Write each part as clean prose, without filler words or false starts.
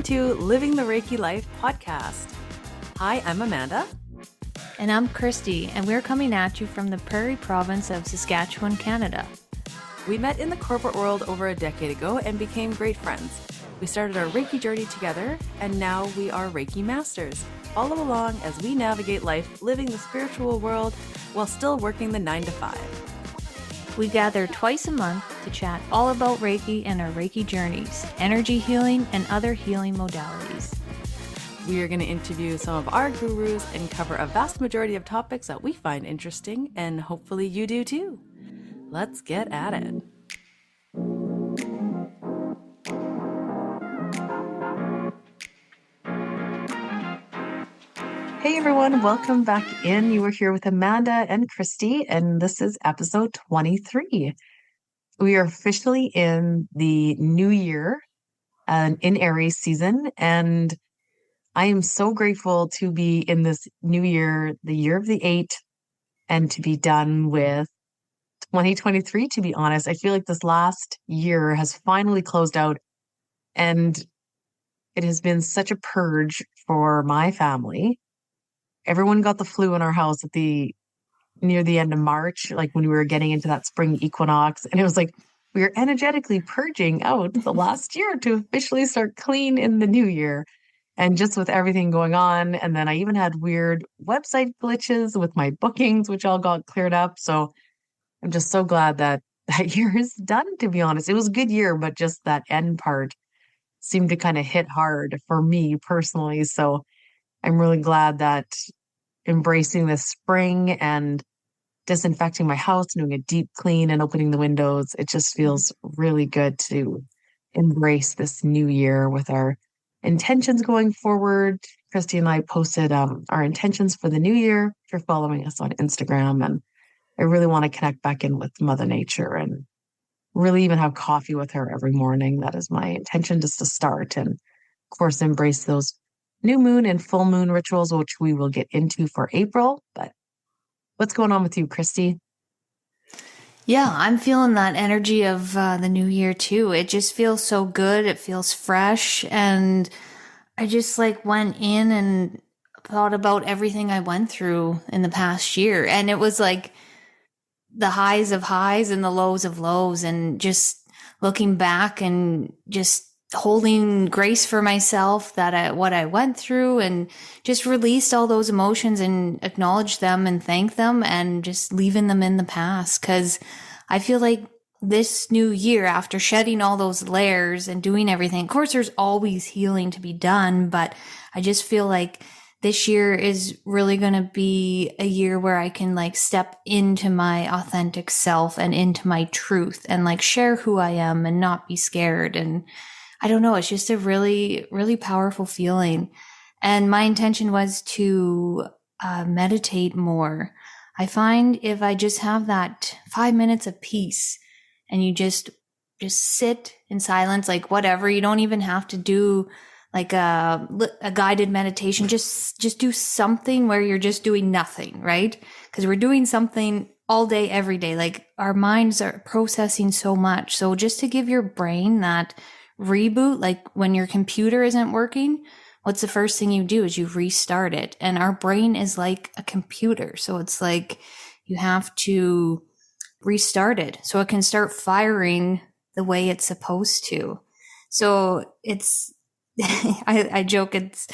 to Living the Reiki Life podcast. Hi, I'm Amanda. And I'm Christy, and we're coming at you from the Prairie Province of Saskatchewan, Canada. We met in the corporate world over a decade ago and became great friends. We started our Reiki journey together, and now we are Reiki Masters. Follow along as we navigate life living the spiritual world while still working the 9 to 5. We gather twice a month to chat all about Reiki and our Reiki journeys, energy healing, and other healing modalities. We are going to interview some of our gurus and cover a vast majority of topics that we find interesting, and hopefully you do too. Let's get at it. Hey everyone, welcome back in. You are here with Amanda and Christy, and this is episode 23. We are officially in the new year and in Aries season, and I am so grateful to be in this new year, the year of the 8, and to be done with 2023, to be honest. I feel like this last year has finally closed out, and it has been such a purge for my family. Everyone got the flu in our house near the end of March, like when we were getting into that spring equinox. And it was like we were energetically purging out the last year to officially start clean in the new year. And just with everything going on. And then I even had weird website glitches with my bookings, which all got cleared up. So I'm just so glad that year is done, to be honest. It was a good year, but just that end part seemed to kind of hit hard for me personally. So I'm really glad that embracing this spring and disinfecting my house, doing a deep clean and opening the windows, it just feels really good to embrace this new year with our intentions going forward. Christy and I posted our intentions for the new year. If you're following us on Instagram, and I really want to connect back in with Mother Nature and really even have coffee with her every morning. That is my intention, just to start, and of course embrace those new moon and full moon rituals, which we will get into for April. But what's going on with you, Christy? Yeah, I'm feeling that energy of the new year too. It just feels so good. It feels fresh. And I just went in and thought about everything I went through in the past year. And it was like the highs of highs and the lows of lows, and just looking back and just holding grace for myself that what I went through, and just released all those emotions and acknowledged them and thanked them, and just leaving them in the past. Cause I feel like this new year, after shedding all those layers and doing everything, of course there's always healing to be done, but I just feel like this year is really going to be a year where I can step into my authentic self and into my truth and share who I am and not be scared. And I don't know, it's just a really, really powerful feeling. And my intention was to meditate more. I find if I just have that 5 minutes of peace and you just sit in silence, whatever, you don't even have to do a guided meditation. Just do something where you're just doing nothing, right? Because we're doing something all day, every day. Our minds are processing so much. So just to give your brain that reboot, when your computer isn't working, what's the first thing you do is you restart it. And our brain is like a computer. So it's you have to restart it so it can start firing the way it's supposed to. So it's, I joke, it's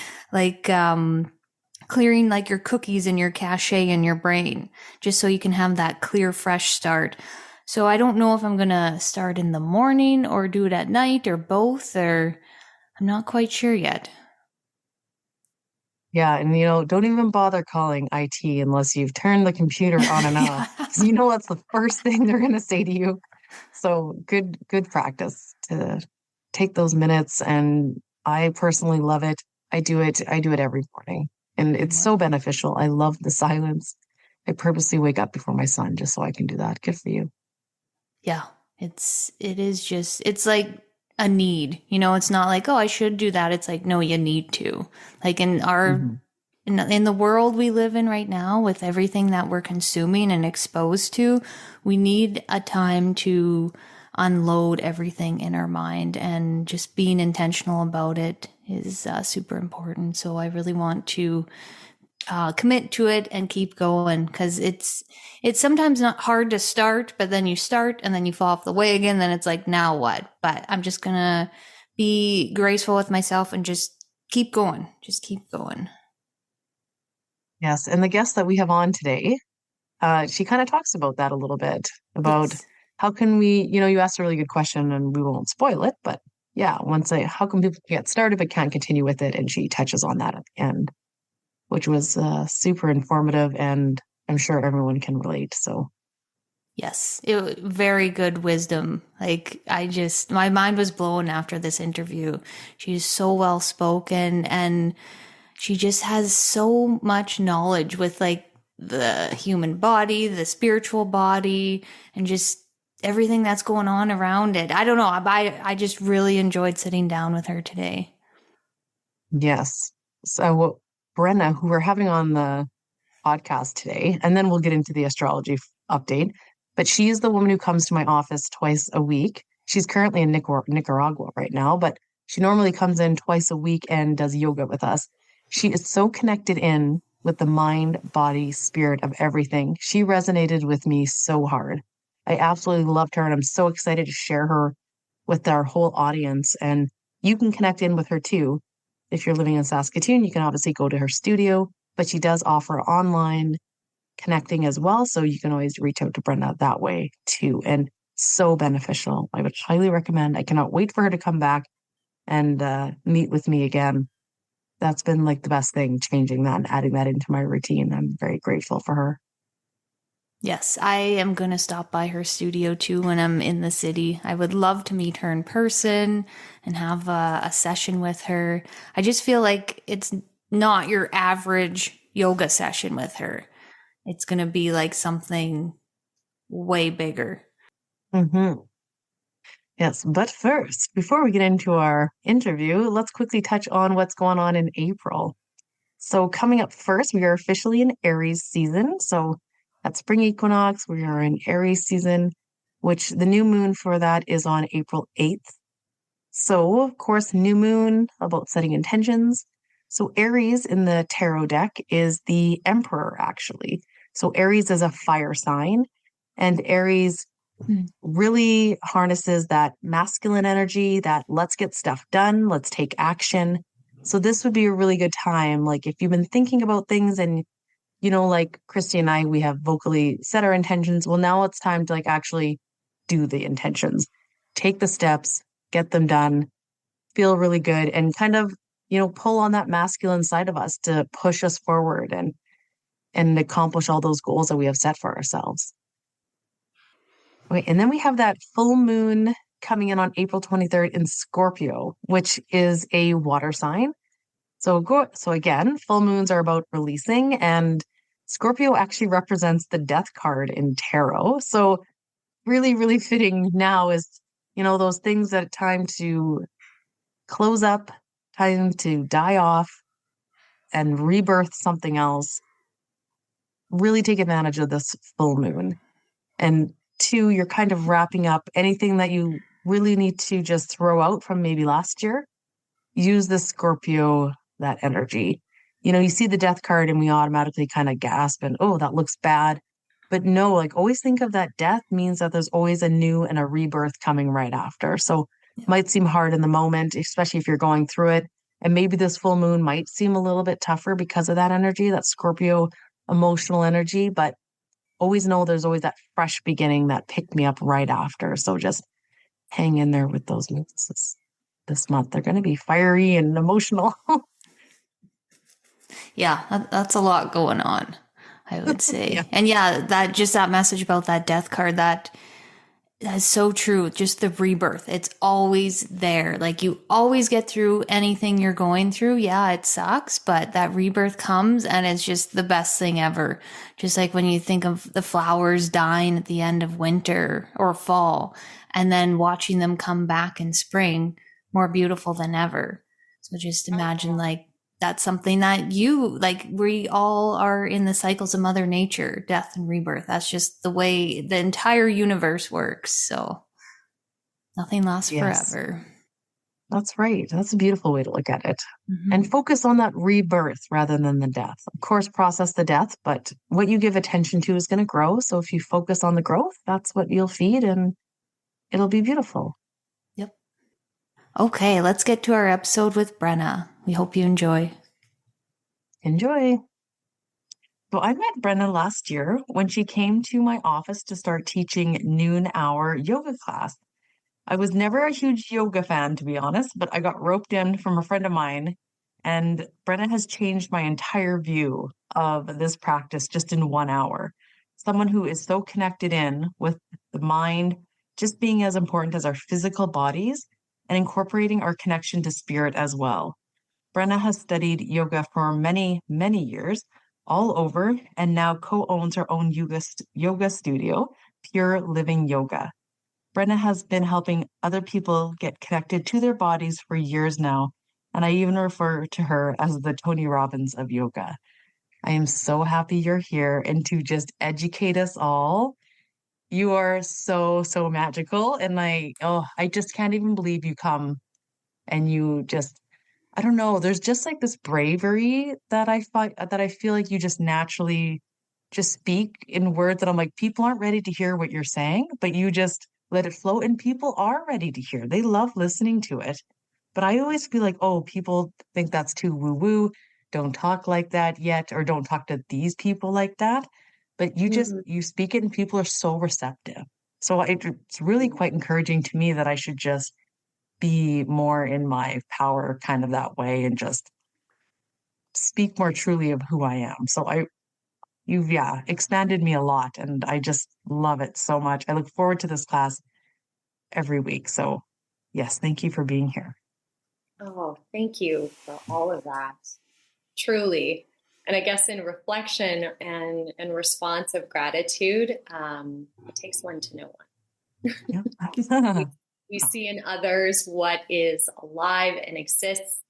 clearing your cookies and your cache in your brain, just so you can have that clear, fresh start. So I don't know if I'm going to start in the morning or do it at night or both, or I'm not quite sure yet. Yeah, and don't even bother calling IT unless you've turned the computer on and off. Because that's the first thing they're going to say to you. So good practice to take those minutes, and I personally love it. I do it every morning, and it's so beneficial. I love the silence. I purposely wake up before my son just so I can do that. Good for you. Yeah, it's like a need, it's not oh, I should do that. It's no, you need to. In our, in the world we live in right now, with everything that we're consuming and exposed to, we need a time to unload everything in our mind, and just being intentional about it is super important. So I really want to commit to it and keep going, because it's sometimes not hard to start, but then you start and then you fall off the way again. Then it's like, now what? But I'm just gonna be graceful with myself and just keep going. Just keep going. Yes. And the guest that we have on today, she kind of talks about that a little bit about Yes. how can we, you asked a really good question and we won't spoil it, but yeah, how can people get started but can't continue with it? And she touches on that at the end, which was super informative and I'm sure everyone can relate. So, Yes, very good wisdom. Like, my mind was blown after this interview. She's so well spoken, and she just has so much knowledge with like the human body, the spiritual body, and just everything that's going on around it. I don't know. I just really enjoyed sitting down with her today. yes. So, Brenna, who we're having on the podcast today, and then we'll get into the astrology update. But she is the woman who comes to my office twice a week. She's currently in Nicaragua right now, but she normally comes in twice a week and does yoga with us. She is so connected in with the mind, body, spirit of everything. She resonated with me so hard. I absolutely loved her, and I'm so excited to share her with our whole audience. And you can connect in with her too. If you're living in Saskatoon, you can obviously go to her studio, but she does offer online connecting as well. So you can always reach out to Brenda that way too. And so beneficial. I would highly recommend. I cannot wait for her to come back and meet with me again. That's been like the best thing, changing that and adding that into my routine. I'm very grateful for her. Yes, I am going to stop by her studio too when I'm in the city. I would love to meet her in person and have a session with her. I just feel like it's not your average yoga session with her. It's going to be like something way bigger. Hmm. Yes, but first, before we get into our interview, let's quickly touch on what's going on in April. So, coming up first, we are officially in Aries season. So, at spring equinox, we are in Aries season, which the new moon for that is on April 8th. So, of course, new moon about setting intentions. So, Aries in the tarot deck is the emperor, actually. So, Aries is a fire sign, and Aries really harnesses that masculine energy, that let's get stuff done, let's take action. So this would be a really good time. Like if you've been thinking about things and, like Christy and I, we have vocally set our intentions. Well, now it's time to like actually do the intentions, take the steps, get them done, feel really good and kind of, pull on that masculine side of us to push us forward and accomplish all those goals that we have set for ourselves. Okay, and then we have that full moon coming in on April 23rd in Scorpio, which is a water sign. So again, full moons are about releasing, and Scorpio actually represents the death card in tarot. So really, really fitting now is, those things that time to close up, time to die off and rebirth something else. Really take advantage of this full moon. And two, you're kind of wrapping up anything that you really need to just throw out from maybe last year. Use the Scorpio, that energy. You see the death card and we automatically kind of gasp and, oh, that looks bad. But no, like always think of that death means that there's always a new and a rebirth coming right after. So might seem hard in the moment, especially if you're going through it. And maybe this full moon might seem a little bit tougher because of that energy, that Scorpio emotional energy. But always know there's always that fresh beginning that pick me up right after. So just hang in there with those moods this month. They're going to be fiery and emotional. Yeah, that's a lot going on, I would Yeah. say. And yeah, that message about that death card, that's so true. Just the rebirth. It's always there. Like you always get through anything you're going through. Yeah, it sucks, but that rebirth comes and it's just the best thing ever. Just like when you think of the flowers dying at the end of winter or fall and then watching them come back in spring, more beautiful than ever. So just imagine like that's something that we all are in the cycles of Mother Nature, death and rebirth. That's just the way the entire universe works. So, Nothing lasts Yes, forever. that's right. That's a beautiful way to look at it. Hmm. And focus on that rebirth rather than the death. Of course, process the death, but what you give attention to is going to grow. So if you focus on the growth, that's what you'll feed and it'll be beautiful. Yep. Okay, let's get to our episode with Brenna. We hope you enjoy. Enjoy. So I met Brenna last year when she came to my office to start teaching noon hour yoga class. I was never a huge yoga fan, to be honest, but I got roped in from a friend of mine, and Brenna has changed my entire view of this practice just in 1 hour. Someone who is so connected in with the mind, just being as important as our physical bodies, and incorporating our connection to spirit as well. Brenna has studied yoga for many, many years all over and now co-owns her own yoga studio, Pure Living Yoga. Brenna has been helping other people get connected to their bodies for years now, and I even refer to her as the Tony Robbins of yoga. I am so happy you're here and to just educate us all. You are so, so magical, and I just can't even believe you come and you just I don't know. There's just like this bravery that I feel like you just naturally just speak in words that I'm like, people aren't ready to hear what you're saying, but you just let it flow and people are ready to hear. They love listening to it. But I always feel like, oh, people think that's too woo-woo. Don't talk like that yet, or don't talk to these people like that. But Mhm. you speak it and people are so receptive. So it's really quite encouraging to me that I should just be more in my power kind of that way and just speak more truly of who I am. You've, yeah, expanded me a lot and I just love it so much. I look forward to this class every week. So, yes, thank you for being here. Oh, thank you for all of that. Truly. And I guess in reflection and response of gratitude, it takes one to know one. Yeah. We see in others what is alive and exists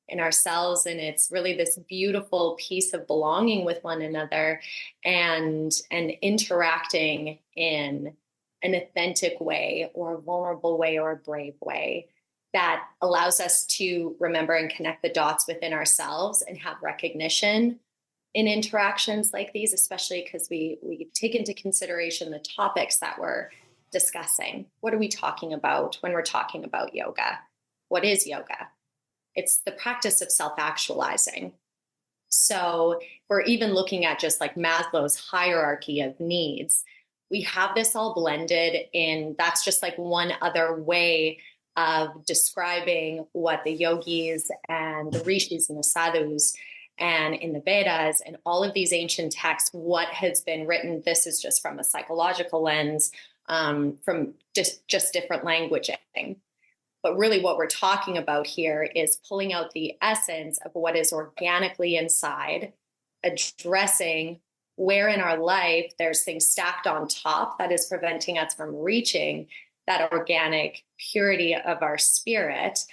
in ourselves. And it's really this beautiful piece of belonging with one another and interacting in an authentic way or a vulnerable way or a brave way that allows us to remember and connect the dots within ourselves and have recognition in interactions like these, especially because we take into consideration the topics that we're discussing. What are we talking about when we're talking about yoga? What is yoga? It's the practice of self-actualizing. So we're even looking at just like Maslow's hierarchy of needs. We have this all blended in, that's just like one other way of describing what the yogis and the rishis and the sadhus and in the Vedas and all of these ancient texts, what has been written. This is just from a psychological lens, from just different languaging. But really what we're talking about here is pulling out the essence of what is organically inside, addressing where in our life there's things stacked on top that is preventing us from reaching that organic purity of our spirit.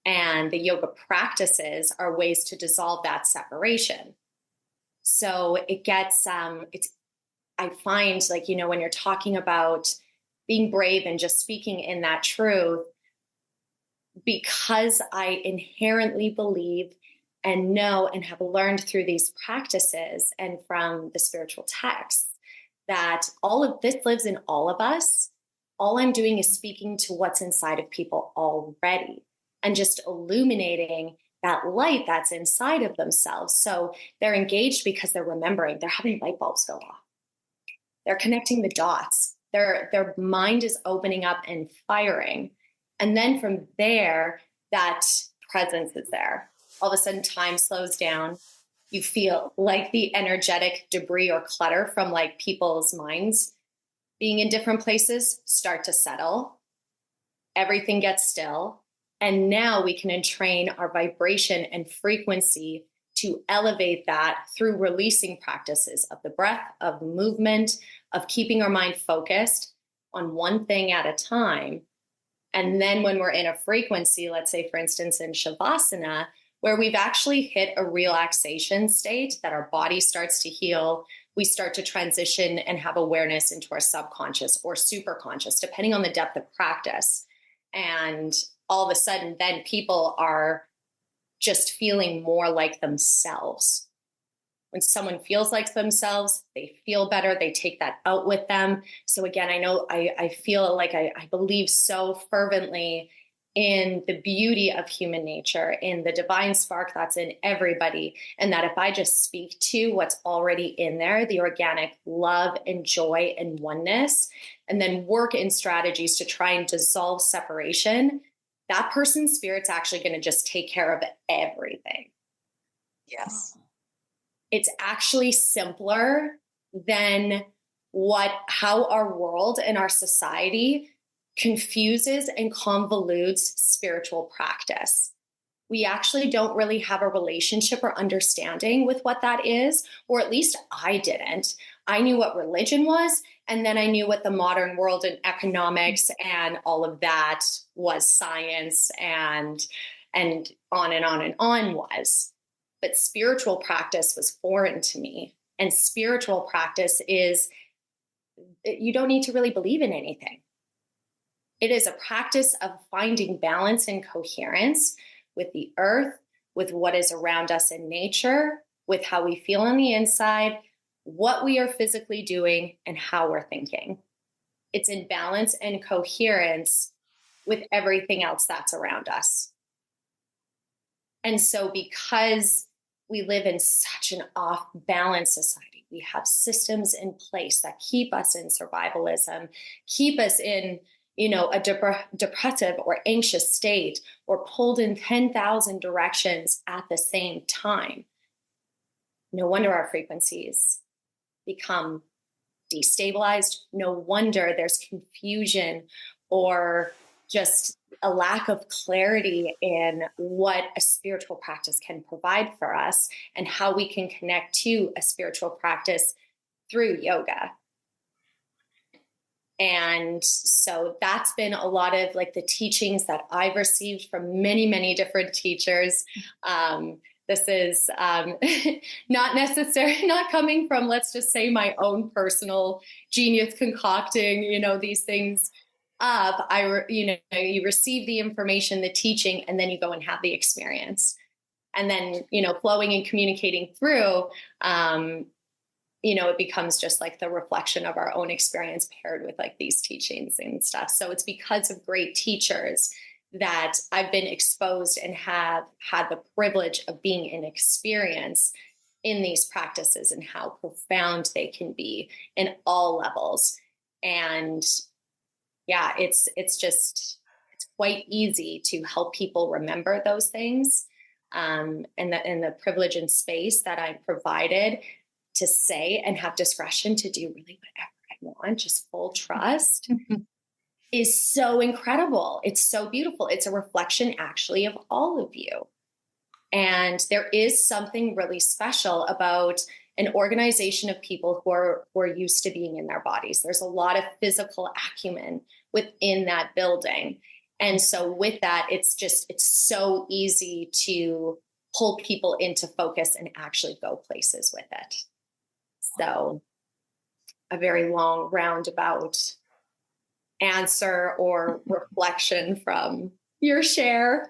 And the yoga practices are ways to dissolve that separation. So it gets, I find like, when you're talking about being brave and just speaking in that truth, because I inherently believe and know and have learned through these practices and from the spiritual texts that all of this lives in all of us. All I'm doing is speaking to what's inside of people already and just illuminating that light that's inside of themselves. So they're engaged because they're remembering, they're having light bulbs go off. They're connecting the dots. Their mind is opening up and firing. And then from there, that presence is there. All of a sudden, time slows down. You feel like the energetic debris or clutter from like people's minds being in different places start to settle. Everything gets still. And now we can entrain our vibration and frequency to elevate that through releasing practices of the breath, of movement, of keeping our mind focused on one thing at a time. And then when we're in a frequency, let's say, for instance, in Shavasana, where we've actually hit a relaxation state that our body starts to heal, we start to transition and have awareness into our subconscious or superconscious, depending on the depth of practice. And all of a sudden, then people are just feeling more like themselves. When someone feels like themselves, they feel better. They take that out with them. So again, I know I feel like I believe so fervently in the beauty of human nature, in the divine spark that's in everybody. And that if I just speak to what's already in there, the organic love and joy and oneness, and then work in strategies to try and dissolve separation, that person's spirit's actually going to just take care of everything. Yes. It's actually simpler than how our world and our society confuses and convolutes spiritual practice. We actually don't really have a relationship or understanding with what that is, or at least I didn't. I knew what religion was, and then I knew what the modern world and economics and all of that was, science and on and on and on was. But spiritual practice was foreign to me. And spiritual practice is, you don't need to really believe in anything. It is a practice of finding balance and coherence with the earth, with what is around us in nature, with how we feel on the inside, what we are physically doing, and how we're thinking. It's in balance and coherence with everything else that's around us. And so because we live in such an off-balance society, we have systems in place that keep us in survivalism, keep us in, a depressive or anxious state, or pulled in 10,000 directions at the same time. No wonder our frequencies become destabilized. No wonder there's confusion or just a lack of clarity in what a spiritual practice can provide for us and how we can connect to a spiritual practice through yoga. And so that's been a lot of like the teachings that I've received from many, many different teachers. This is not coming from, let's just say, my own personal genius concocting, these things up. You receive the information, the teaching, and then you go and have the experience. And then, flowing and communicating through, it becomes just like the reflection of our own experience paired with like these teachings and stuff. So it's because of great teachers that I've been exposed and have had the privilege of being in experience in these practices and how profound they can be in all levels. And yeah, it's quite easy to help people remember those things. And the privilege and space that I'm provided to say and have discretion to do really whatever I want, just full trust, is so incredible. It's so beautiful. It's a reflection actually of all of you. And there is something really special about an organization of people who are used to being in their bodies. There's a lot of physical acumen within that building. And so with that, it's so easy to pull people into focus and actually go places with it. So a very long roundabout answer or reflection from your share.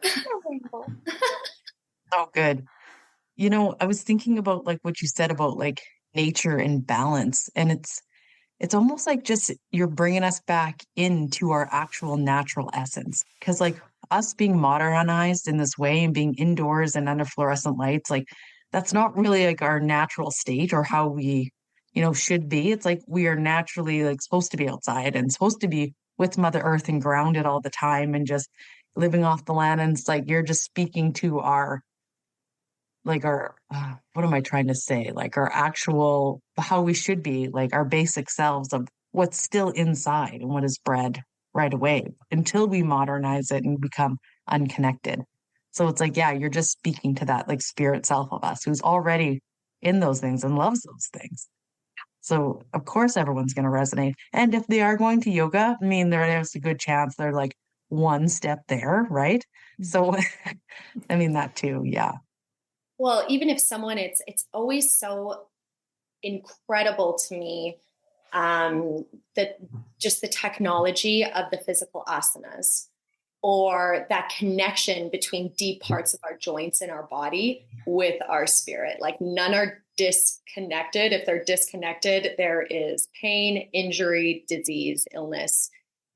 So good. I was thinking about like what you said about like nature and balance, and it's almost like just you're bringing us back into our actual natural essence. Because like us being modernized in this way and being indoors and under fluorescent lights, like that's not really like our natural state or how we, should be. It's like we are naturally like supposed to be outside and supposed to be with Mother Earth and grounded all the time and just living off the land. And it's like you're just speaking to our what am I trying to say? Like our actual, how we should be, like our basic selves of what's still inside and what is bred right away until we modernize it and become unconnected. So it's like, yeah, you're just speaking to that like spirit self of us who's already in those things and loves those things. So of course everyone's going to resonate. And if they are going to yoga, I mean, there's a good chance they're like one step there, right? So, I mean, that too, yeah. Well, even if someone, it's always so incredible to me that just the technology of the physical asanas. or that connection between deep parts of our joints in our body with our spirit. Like none are disconnected. If they're disconnected, there is pain, injury, disease, illness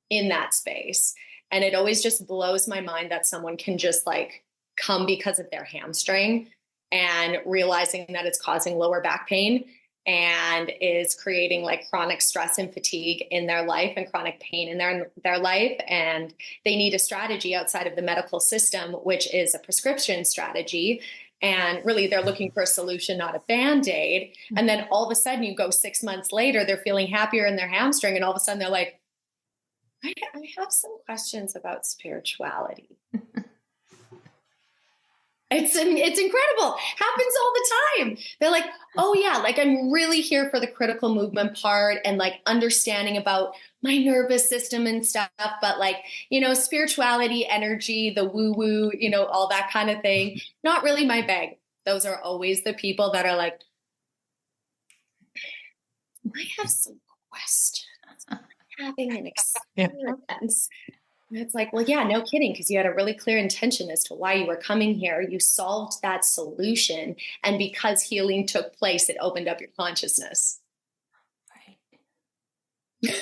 in that space. And it always just blows my mind that someone can just like come because of their hamstring and realizing that it's causing lower back pain and is creating like chronic stress and fatigue in their life and chronic pain in their life. And they need a strategy outside of the medical system, which is a prescription strategy. And really they're looking for a solution, not a Band-Aid. And then all of a sudden you go 6 months later, they're feeling happier in their hamstring. And all of a sudden they're like, I have some questions about spirituality. It's incredible. Happens all the time. They're like, oh yeah, like I'm really here for the critical movement part and like understanding about my nervous system and stuff. But like, spirituality, energy, the woo woo, all that kind of thing. Not really my bag. Those are always the people that are like, I have some questions. I'm having an experience. And it's like, well, yeah, no kidding. Because you had a really clear intention as to why you were coming here. You solved that solution. And because healing took place, it opened up your consciousness. Right.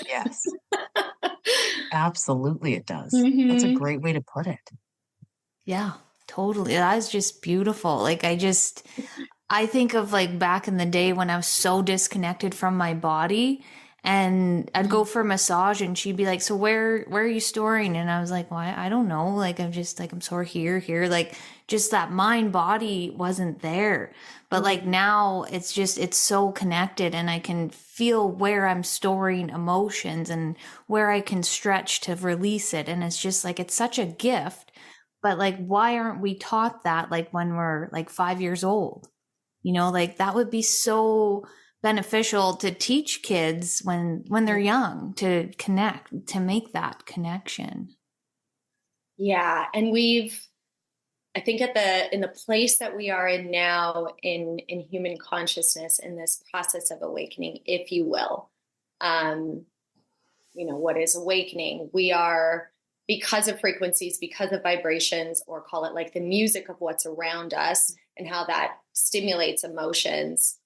Yes. Absolutely it does. Mm-hmm. That's a great way to put it. Yeah, totally. That is just beautiful. Like I think of like back in the day when I was so disconnected from my body. And I'd go for a massage and she'd be like, so where are you storing? And I was like, well, I don't know. Like, I'm just like, I'm sore here. Like just that mind body wasn't there. But like now it's so connected and I can feel where I'm storing emotions and where I can stretch to release it. And it's just like, it's such a gift. But like, why aren't we taught that like when we're like 5 years old? Like that would be so beneficial to teach kids when they're young to connect, to make that connection. Yeah. And I think in the place that we are in now in human consciousness, in this process of awakening, if you will, what is awakening? We are, because of frequencies, because of vibrations, or call it like the music of what's around us and how that stimulates emotions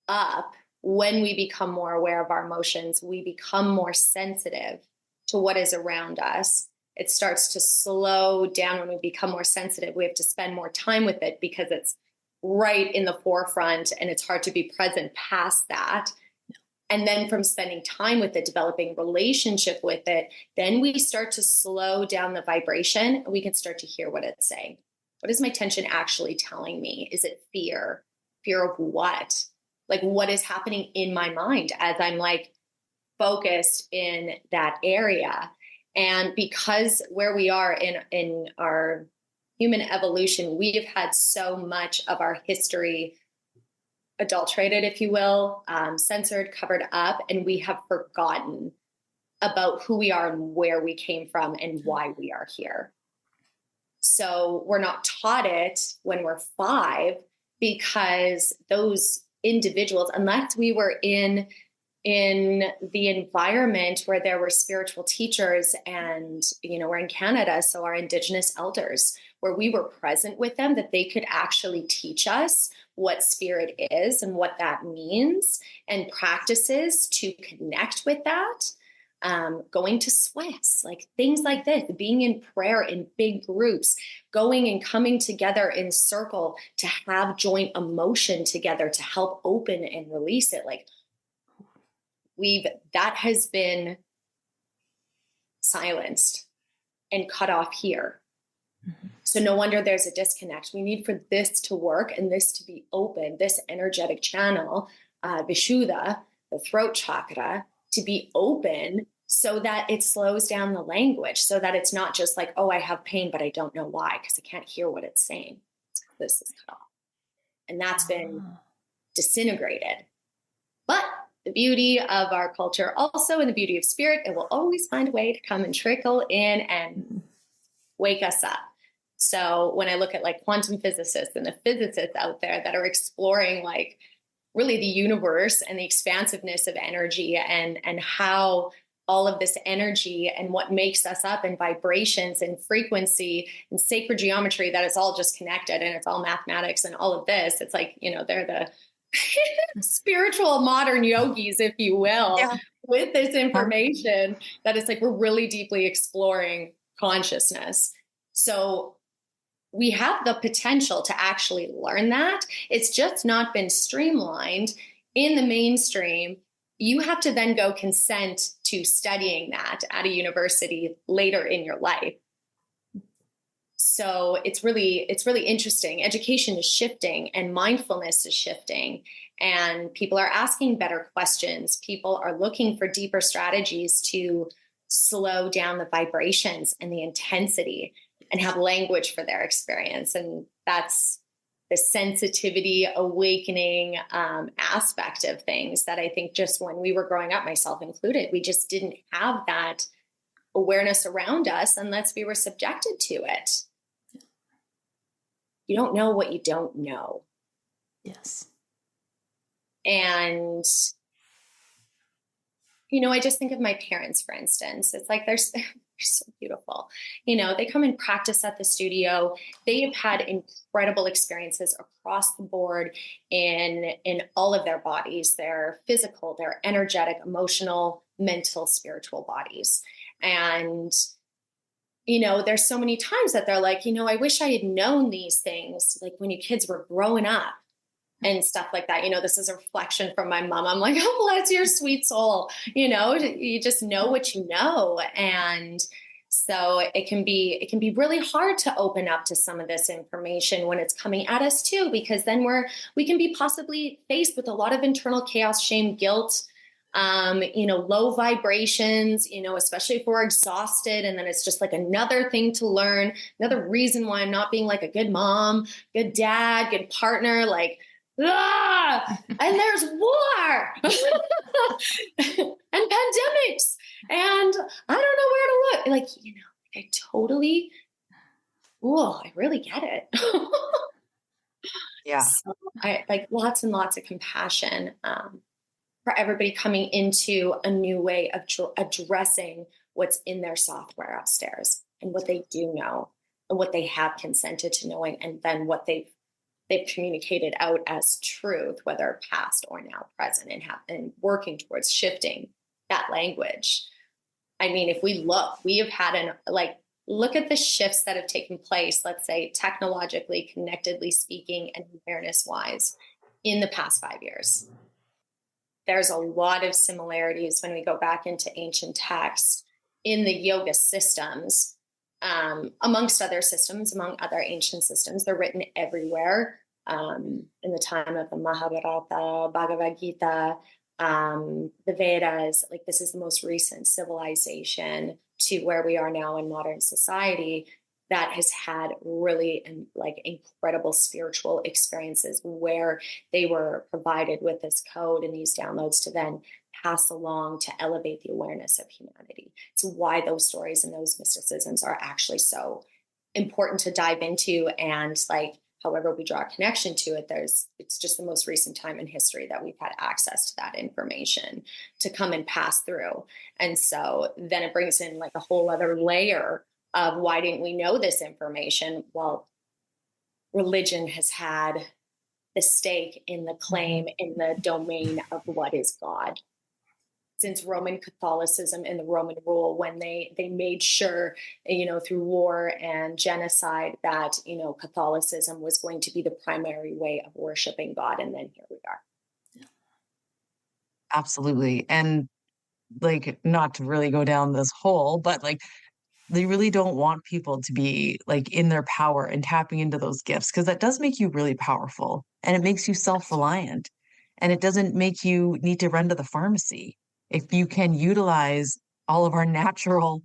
up. When we become more aware of our emotions, we become more sensitive to what is around us. It starts to slow down when we become more sensitive. We have to spend more time with it because it's right in the forefront and it's hard to be present past that. And then from spending time with it, developing relationship with it, then we start to slow down the vibration and we can start to hear what it's saying. What is my tension actually telling me? Is it fear? Fear of what? Like what is happening in my mind as I'm like focused in that area? And because where we are in our human evolution, we have had so much of our history adulterated, if you will, censored, covered up, and we have forgotten about who we are and where we came from and why we are here. So we're not taught it when we're 5 because those individuals, unless we were in the environment where there were spiritual teachers and, we're in Canada, so our Indigenous elders, where we were present with them, that they could actually teach us what spirit is and what that means and practices to connect with that. Going to sweats, like things like this, being in prayer in big groups, going and coming together in circle to have joint emotion together to help open and release it. Like that has been silenced and cut off here. Mm-hmm. So no wonder there's a disconnect. We need for this to work and this to be open, this energetic channel, Vishuddha, the throat chakra, to be open so that it slows down the language, so that it's not just like, oh, I have pain, but I don't know why, because I can't hear what it's saying. This is cut off. And that's been disintegrated. But the beauty of our culture also, and the beauty of spirit, it will always find a way to come and trickle in and wake us up. So when I look at like quantum physicists and the physicists out there that are exploring like really the universe and the expansiveness of energy and how all of this energy and what makes us up and vibrations and frequency and sacred geometry, that it's all just connected and it's all mathematics and all of this. It's like, they're the spiritual modern yogis, if you will, Yeah. with this information that it's like we're really deeply exploring consciousness. So we have the potential to actually learn that. It's just not been streamlined in the mainstream. You have to then go consent to studying that at a university later in your life. So it's really interesting. Education is shifting and mindfulness is shifting, and people are asking better questions. People are looking for deeper strategies to slow down the vibrations and the intensity and have language for their experience. And that's the sensitivity awakening aspect of things that I think just when we were growing up, myself included, we just didn't have that awareness around us unless we were subjected to it. You don't know what you don't know. Yes. And, I just think of my parents, for instance. It's like they're so beautiful. They come and practice at the studio. They have had incredible experiences across the board in all of their bodies, their physical, their energetic, emotional, mental, spiritual bodies. And, there's so many times that they're like, I wish I had known these things, like when you kids were growing up and stuff like that. This is a reflection from my mom. I'm like, oh, bless your sweet soul. You just know what you know. And so it can be really hard to open up to some of this information when it's coming at us too, because then we can be possibly faced with a lot of internal chaos, shame, guilt, low vibrations, especially if we're exhausted. And then it's just like another thing to learn, another reason why I'm not being like a good mom, good dad, good partner, like, and there's war and pandemics and I don't know where to look. Like, I totally, I really get it. Yeah. So I like lots and lots of compassion for everybody coming into a new way of addressing what's in their software upstairs and what they do know and what they have consented to knowing, and then what they've communicated out as truth, whether past or now present, and working towards shifting that language. I mean, if we have had look at the shifts that have taken place, let's say technologically, connectedly speaking, and awareness wise in the past 5 years. There's a lot of similarities when we go back into ancient texts in the yoga systems. Amongst other systems, among other ancient systems, they're written everywhere. In the time of the Mahabharata, Bhagavad Gita, the Vedas, like this is the most recent civilization to where we are now in modern society that has had really incredible spiritual experiences where they were provided with this code and these downloads to then pass along to elevate the awareness of humanity. It's why those stories and those mysticisms are actually so important to dive into. And however we draw a connection to it, it's just the most recent time in history that we've had access to that information to come and pass through. And so then it brings in a whole other layer of why didn't we know this information? Well, religion has had the stake in the claim in the domain of what is God. Since Roman Catholicism and the Roman rule, when they made sure, through war and genocide that, Catholicism was going to be the primary way of worshiping God. And then here we are. Absolutely. And not to really go down this hole, but they really don't want people to be in their power and tapping into those gifts, because that does make you really powerful and it makes you self-reliant, and it doesn't make you need to run to the pharmacy. If you can utilize all of our natural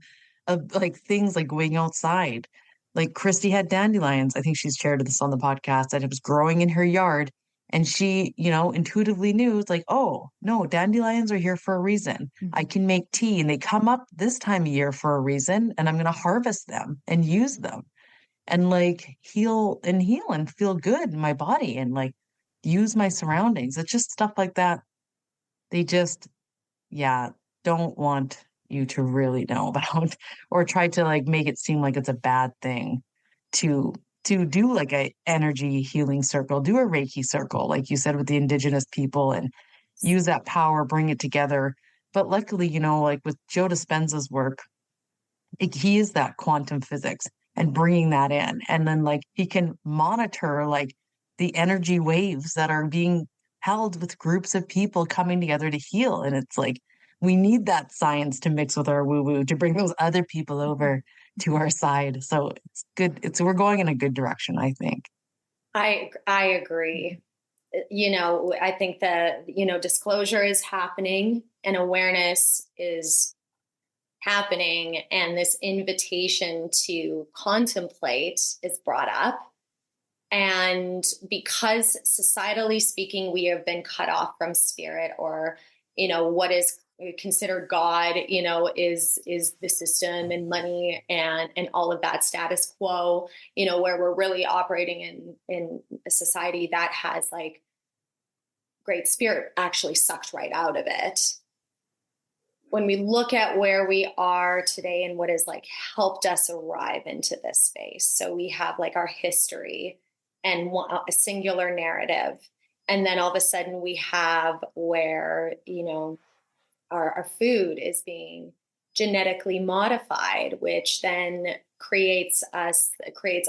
things, like going outside, like Christy had dandelions. I think she's shared this on the podcast, that it was growing in her yard. And she, intuitively knew, it's like, oh, no, dandelions are here for a reason. I can make tea, and they come up this time of year for a reason, and I'm going to harvest them and use them and heal and feel good in my body and use my surroundings. It's just stuff like that. They just, yeah, don't want you to really know about, or try to like make it seem like it's a bad thing to do like a energy healing circle, do a Reiki circle, like you said with the indigenous people, and use that power, bring it together. But luckily, like with Joe Dispenza's work, he is that quantum physics and bringing that in. And then like he can monitor like the energy waves that are being held with groups of people coming together to heal. And it's like, we need that science to mix with our woo woo to bring those other people over to our side. So it's good. We're going in a good direction, I think. I agree. I think that, disclosure is happening and awareness is happening, and this invitation to contemplate is brought up. And because societally speaking, we have been cut off from spirit, or, what is considered God, is the system and money and all of that status quo, where we're really operating in a society that has like great spirit actually sucked right out of it. When we look at where we are today and what has like helped us arrive into this space. So we have like our history and a singular narrative. And then all of a sudden we have where, our food is being genetically modified, which then creates a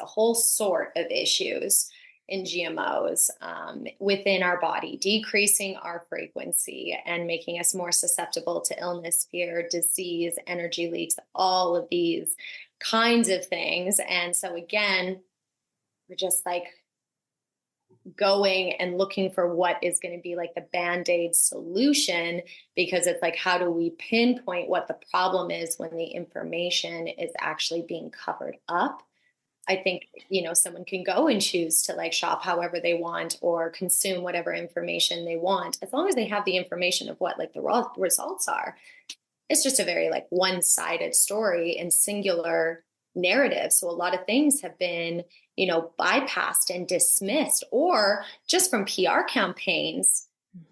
whole sort of issues in GMOs within our body, decreasing our frequency and making us more susceptible to illness, fear, disease, energy leaks, all of these kinds of things. And so again, we're just like going and looking for what is going to be like the Band-Aid solution, because it's like, how do we pinpoint what the problem is when the information is actually being covered up? I think, someone can go and choose to like shop however they want or consume whatever information they want, as long as they have the information of what like the raw results are. It's just a very like one-sided story and singular narrative. So a lot of things have been, bypassed and dismissed, or just from PR campaigns,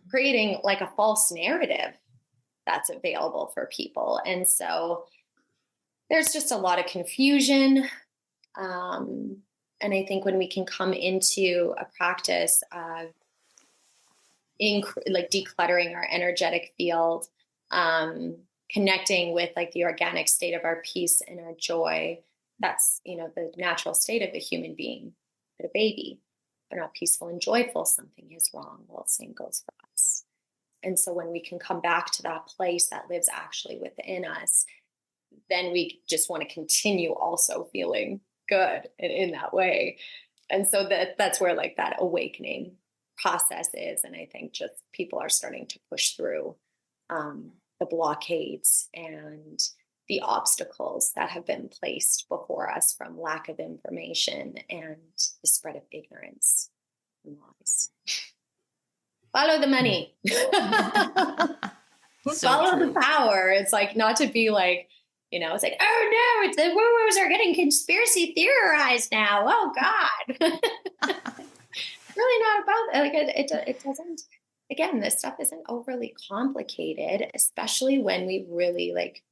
creating like a false narrative that's available for people. And so there's just a lot of confusion. And I think when we can come into a practice of like decluttering our energetic field, connecting with like the organic state of our peace and our joy, that's, the natural state of a human being. But a baby, they're not peaceful and joyful, something is wrong. Well, the same goes for us. And so when we can come back to that place that lives actually within us, then we just want to continue also feeling good in that way. And so that's where like that awakening process is. And I think just people are starting to push through the blockades and the obstacles that have been placed before us from lack of information and the spread of ignorance and lies. Follow the money. Follow the power. It's like not to be like, it's like, oh no, the woo-woos are getting conspiracy theorized now. Oh God. Really not about that. Like it doesn't, again, this stuff isn't overly complicated, especially when we really like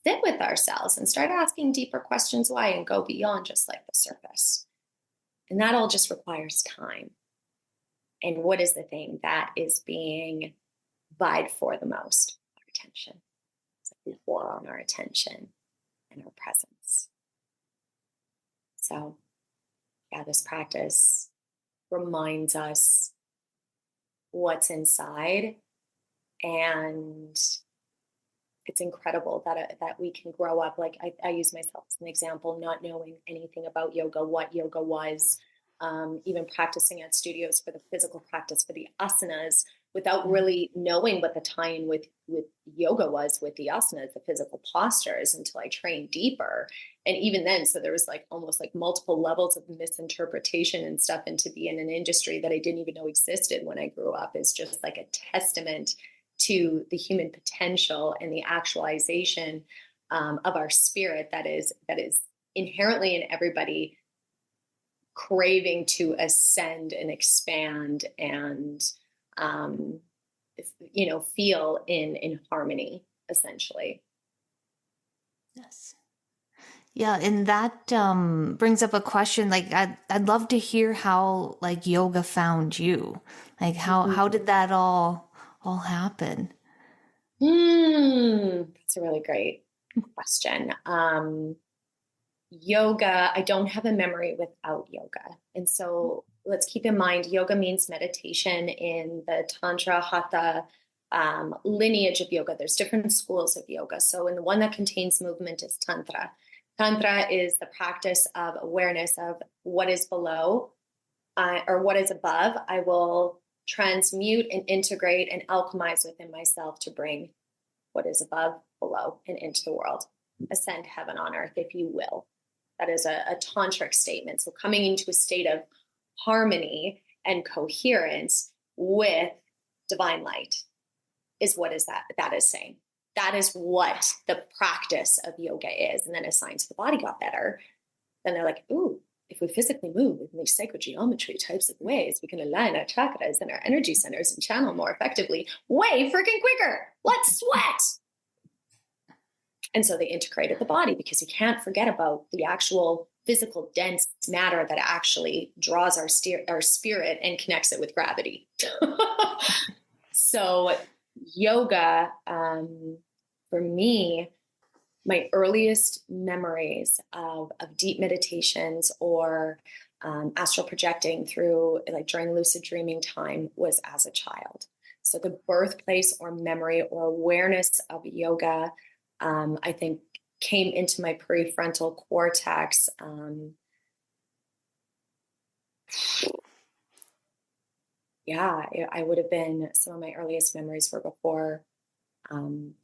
sit with ourselves and start asking deeper questions why and go beyond just like the surface. And that all just requires time. And what is the thing that is being vied for the most? Our attention. It's like we pour on our attention and our presence. So yeah, this practice reminds us what's inside, and it's incredible that we can grow up. Like I use myself as an example, not knowing anything about yoga, what yoga was, even practicing at studios for the physical practice for the asanas, without really knowing what the tie-in with yoga was with the asanas, the physical postures, until I trained deeper. And even then, so there was like almost like multiple levels of misinterpretation and stuff, and to be in an industry that I didn't even know existed when I grew up is just like a testament to the human potential and the actualization of our spirit that is inherently in everybody, craving to ascend and expand and feel in harmony, essentially. Yes. Yeah, and that brings up a question. Like, I'd love to hear how like yoga found you. Like, how did that all happen? That's a really great question. Yoga, I don't have a memory without yoga. And so let's keep in mind, yoga means meditation in the Tantra, Hatha lineage of yoga. There's different schools of yoga. So in the one that contains movement is Tantra. Tantra is the practice of awareness of what is below or what is above. I will transmute and integrate and alchemize within myself to bring what is above, below, and into the world. Ascend heaven on earth, if you will. That is a tantric statement. So coming into a state of harmony and coherence with divine light is what is that is saying. That is what the practice of yoga is. And then as science of the body got better, then they're like, ooh, if we physically move in these sacred geometry types of ways, we can align our chakras and our energy centers and channel more effectively, way freaking quicker. Let's sweat. And so they integrated the body, because you can't forget about the actual physical dense matter that actually draws our spirit and connects it with gravity. So yoga, for me, my earliest memories of deep meditations or astral projecting through, like during lucid dreaming time, was as a child. So the birthplace or memory or awareness of yoga, I think, came into my prefrontal cortex. I would have been, some of my earliest memories were before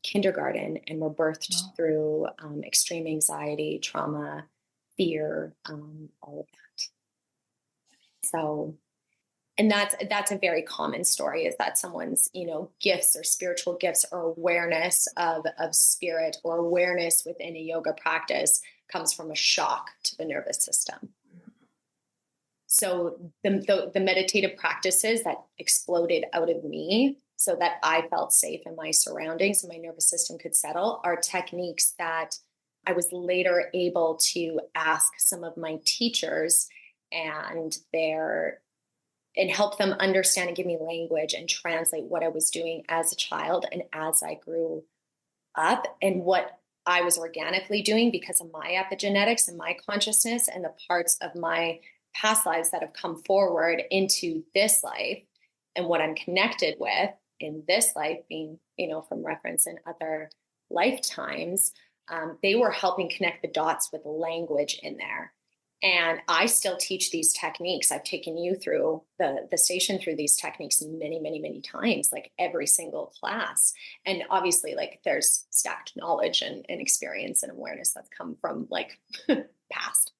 kindergarten, and were birthed through extreme anxiety, trauma, fear, all of that. So, and that's a very common story, is that someone's, gifts or spiritual gifts or awareness of spirit or awareness within a yoga practice comes from a shock to the nervous system. So the meditative practices that exploded out of me so that I felt safe in my surroundings and my nervous system could settle are techniques that I was later able to ask some of my teachers and help them understand and give me language and translate what I was doing as a child and as I grew up, and what I was organically doing because of my epigenetics and my consciousness and the parts of my past lives that have come forward into this life, and what I'm connected with in this life, being, from reference in other lifetimes. They were helping connect the dots with language in there. And I still teach these techniques. I've taken you through the station through these techniques many, many, many times, like every single class. And obviously, like, there's stacked knowledge and experience and awareness that's come from like past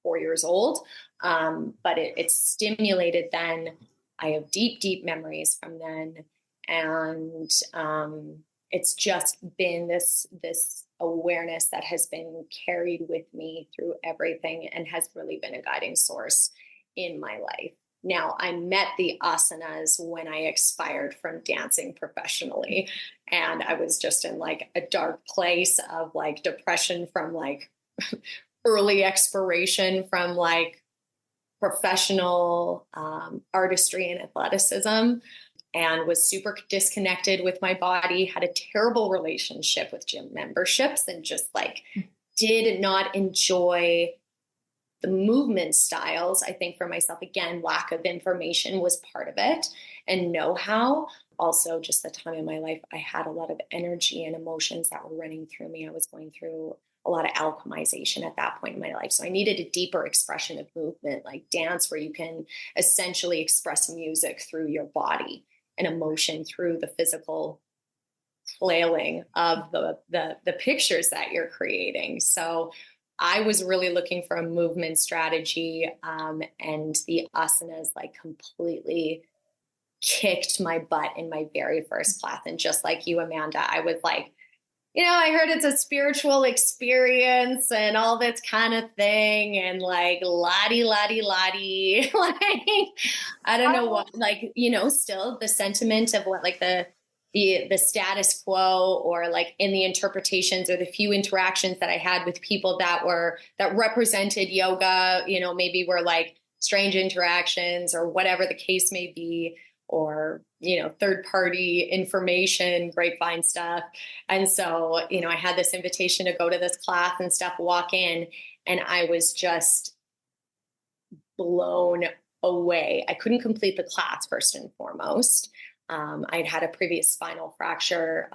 4 years old. But it's stimulated then. I have deep, deep memories from then. And it's just been this awareness that has been carried with me through everything and has really been a guiding source in my life. Now, I met the asanas when I expired from dancing professionally, and I was just in like a dark place of like depression from like early expiration from like professional artistry and athleticism, and was super disconnected with my body, had a terrible relationship with gym memberships, and just like did not enjoy the movement styles. I think for myself, again, lack of information was part of it, and know-how. Also, just the time in my life, I had a lot of energy and emotions that were running through me. I was going through a lot of alchemization at that point in my life. So I needed a deeper expression of movement, like dance, where you can essentially express music through your body and emotion through the physical flailing of the pictures that you're creating. So I was really looking for a movement strategy, and the asanas like completely kicked my butt in my very first class. And just like you, Amanda, I was like, I heard it's a spiritual experience and all this kind of thing. And like, lottie, like, I don't know what, like, still the sentiment of what, like the the status quo, or like in the interpretations or the few interactions that I had with people that represented yoga, maybe were like strange interactions or whatever the case may be, or, third party information, grapevine stuff. And so, I had this invitation to go to this class and stuff, walk in, and I was just blown away. I couldn't complete the class, first and foremost. I'd had a previous spinal fracture,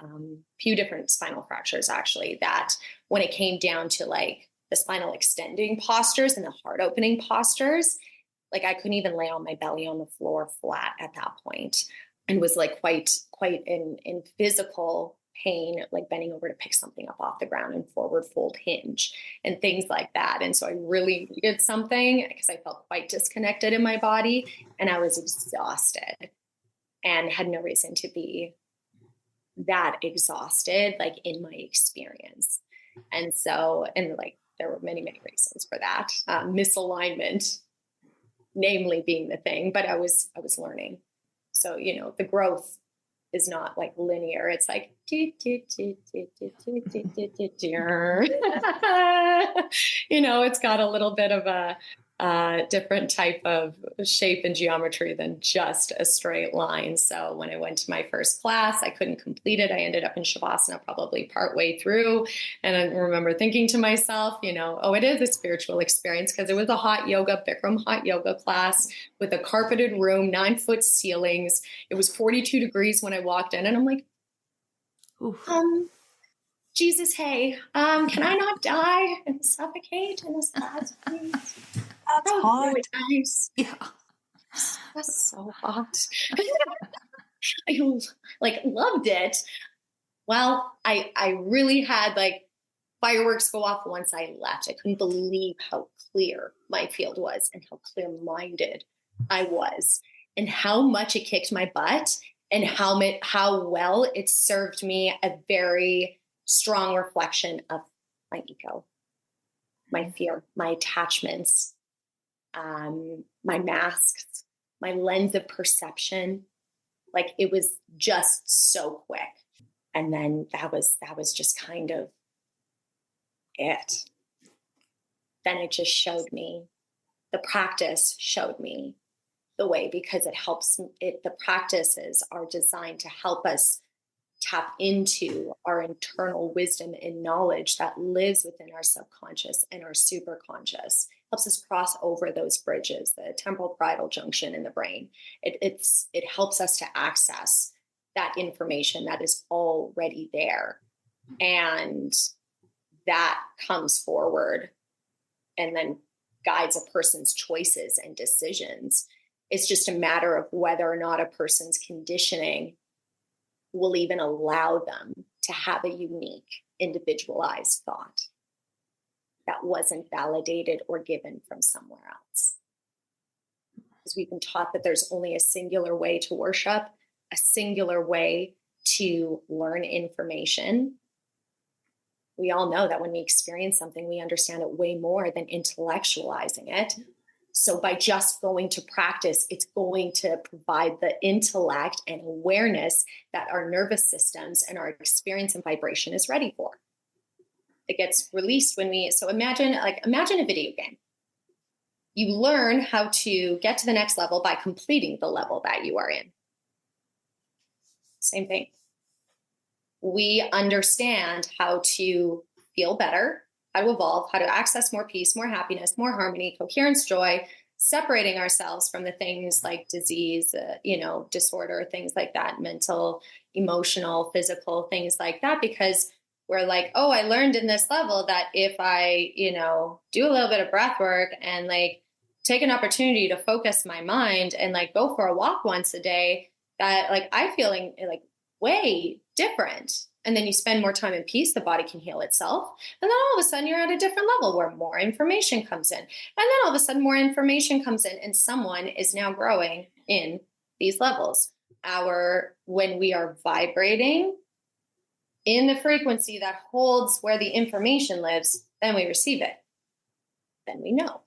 few different spinal fractures actually, that when it came down to like the spinal extending postures and the heart opening postures, like I couldn't even lay on my belly on the floor flat at that point, and was like quite in physical pain, like bending over to pick something up off the ground and forward fold hinge and things like that. And so I really needed something because I felt quite disconnected in my body, and I was exhausted and had no reason to be that exhausted, like in my experience. And so, and like, there were many, many reasons for that. Misalignment, namely being the thing, but I was learning. So, the growth is not like linear. It's like, it's got a little bit of a different type of shape and geometry than just a straight line. So when I went to my first class, I couldn't complete it. I ended up in Shavasana probably partway through. And I remember thinking to myself, it is a spiritual experience, because it was a Bikram hot yoga class with a carpeted room, 9-foot ceilings. It was 42 degrees when I walked in, and I'm like, oof. Jesus, hey, can I not die and suffocate in this class, please? That's hot. Really nice. Yeah. That's so hot. I loved it. Well, I really had like fireworks go off once I left. I couldn't believe how clear my field was and how clear-minded I was, and how much it kicked my butt, and how well it served me a very strong reflection of my ego, my fear, my attachments, my masks, my lens of perception. Like, it was just so quick. And then that was just kind of it. Then it just showed me, the practice showed me the way, because the practices are designed to help us tap into our internal wisdom and knowledge that lives within our subconscious and our superconscious. Helps us cross over those bridges, the temporal parietal junction in the brain. It helps us to access that information that is already there, and that comes forward and then guides a person's choices and decisions. It's just a matter of whether or not a person's conditioning will even allow them to have a unique, individualized thought that wasn't validated or given from somewhere else. Because we've been taught that there's only a singular way to worship, a singular way to learn information. We all know that when we experience something, we understand it way more than intellectualizing it. So by just going to practice, it's going to provide the intellect and awareness that our nervous systems and our experience and vibration is ready for. It gets released so imagine a video game. You learn how to get to the next level by completing the level that you are in. Same thing. We understand how to feel better, how to evolve, how to access more peace, more happiness, more harmony, coherence, joy, separating ourselves from the things like disease, disorder, things like that, mental, emotional, physical, things like that, because we're like, oh, I learned in this level that if I, do a little bit of breath work and like take an opportunity to focus my mind and like go for a walk once a day, that like I'm feeling like way different. And then you spend more time in peace, the body can heal itself. And then all of a sudden you're at a different level where more information comes in. And then all of a sudden more information comes in, and someone is now growing in these levels. When we are vibrating in the frequency that holds where the information lives, then we receive it. Then we know.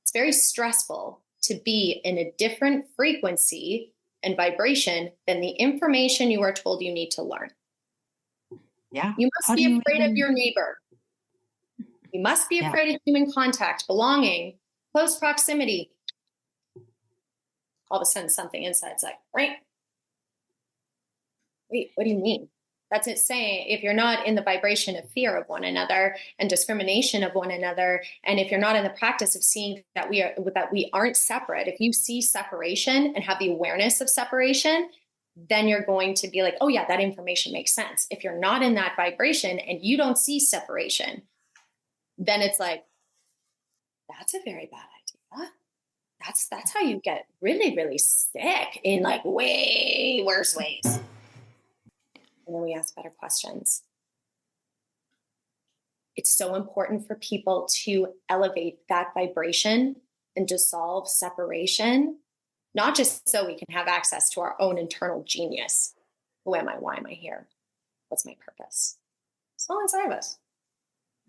It's very stressful to be in a different frequency and vibration than the information you are told you need to learn. Yeah. You must be afraid of your neighbor. You must be afraid of human contact, belonging, close proximity. All of a sudden, something inside's like, right? Wait, what do you mean? That's it saying if you're not in the vibration of fear of one another and discrimination of one another, and if you're not in the practice of seeing that we aren't separate, if you see separation and have the awareness of separation, then you're going to be like, oh yeah, that information makes sense. If you're not in that vibration and you don't see separation, then it's like, that's a very bad idea. That's how you get really, really sick in like way worse ways. And then we ask better questions. It's so important for people to elevate that vibration and dissolve separation, not just so we can have access to our own internal genius. Who am I? Why am I here? What's my purpose? It's all inside of us.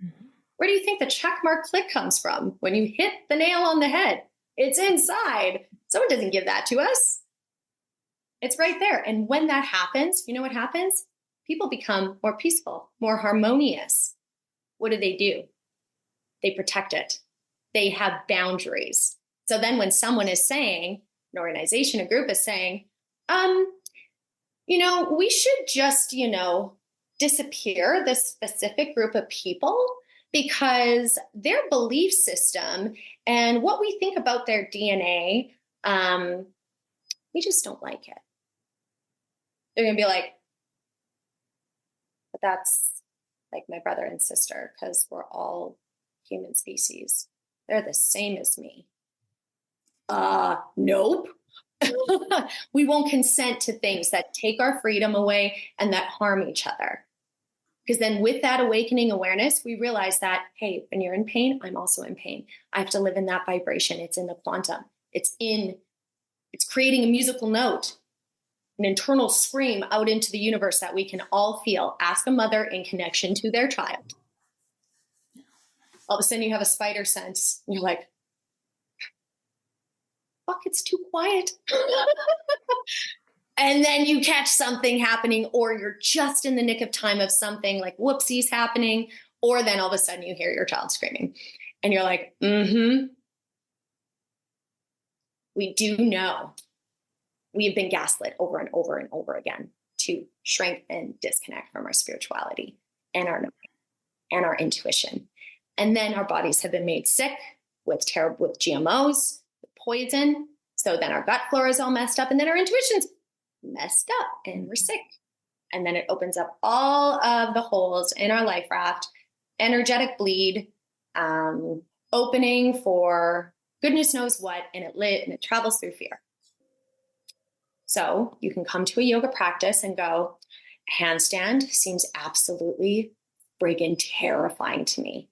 Mm-hmm. Where do you think the checkmark click comes from when you hit the nail on the head? It's inside. Someone doesn't give that to us. It's right there. And when that happens, you know what happens? People become more peaceful, more harmonious. What do? They protect it. They have boundaries. So then when someone is saying, an organization, a group is saying, we should just, disappear this specific group of people because their belief system and what we think about their DNA, we just don't like it. They're going to be like, but that's like my brother and sister because we're all human species. They're the same as me. Nope. We won't consent to things that take our freedom away and that harm each other. Because then with that awakening awareness, we realize that, hey, when you're in pain, I'm also in pain. I have to live in that vibration. It's in the quantum. It's creating a musical note, an internal scream out into the universe that we can all feel. Ask a mother in connection to their child. All of a sudden you have a spider sense. And you're like, fuck, it's too quiet. And then you catch something happening, or you're just in the nick of time of something like whoopsies happening, or then all of a sudden you hear your child screaming and you're like, we do know we've been gaslit over and over and over again to shrink and disconnect from our spirituality and our knowing and our intuition. And then our bodies have been made sick with GMOs, with poison. So then our gut flora is all messed up, and then our intuition's messed up and we're sick. And then it opens up all of the holes in our life raft, energetic bleed, opening for goodness knows what, and it travels through fear. So you can come to a yoga practice and go, handstand seems absolutely friggin' terrifying to me.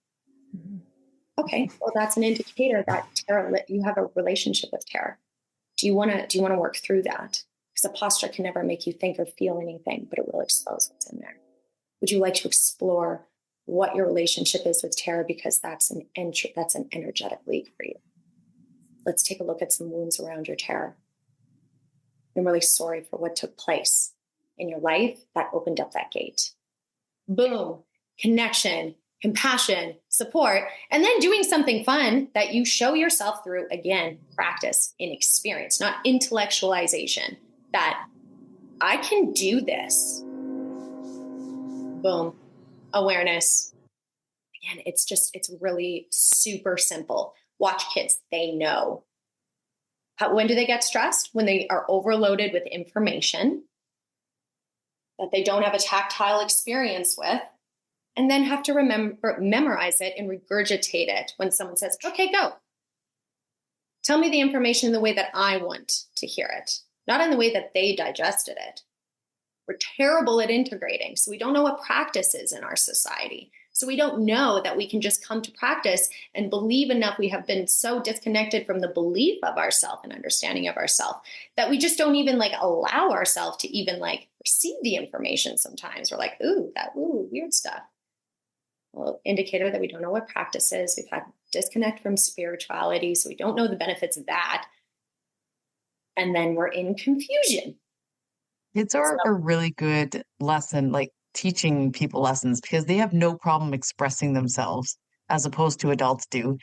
Okay, well, that's an indicator that you have a relationship with terror. Do you want to work through that? Because a posture can never make you think or feel anything, but it will expose what's in there. Would you like to explore what your relationship is with terror? Because that's an energetic leak for you. Let's take a look at some wounds around your terror. I'm really sorry for what took place in your life that opened up that gate. Boom, connection, compassion, support, and then doing something fun that you show yourself through, again, practice in experience, not intellectualization, that I can do this. Boom, awareness. Again, it's really super simple. Watch kids, they know. When do they get stressed? When they are overloaded with information that they don't have a tactile experience with, and then have to memorize it and regurgitate it when someone says, okay, go. Tell me the information in the way that I want to hear it, not in the way that they digested it. We're terrible at integrating, so we don't know what practice is in our society. So we don't know that we can just come to practice and believe enough. We have been so disconnected from the belief of ourself and understanding of ourself that we just don't even allow ourselves to even receive the information sometimes. We're like, ooh, weird stuff. Well, indicator that we don't know what practice is. We've had disconnect from spirituality, so we don't know the benefits of that. And then we're in confusion. Kids are a really good lesson, like teaching people lessons, because they have no problem expressing themselves as opposed to adults do.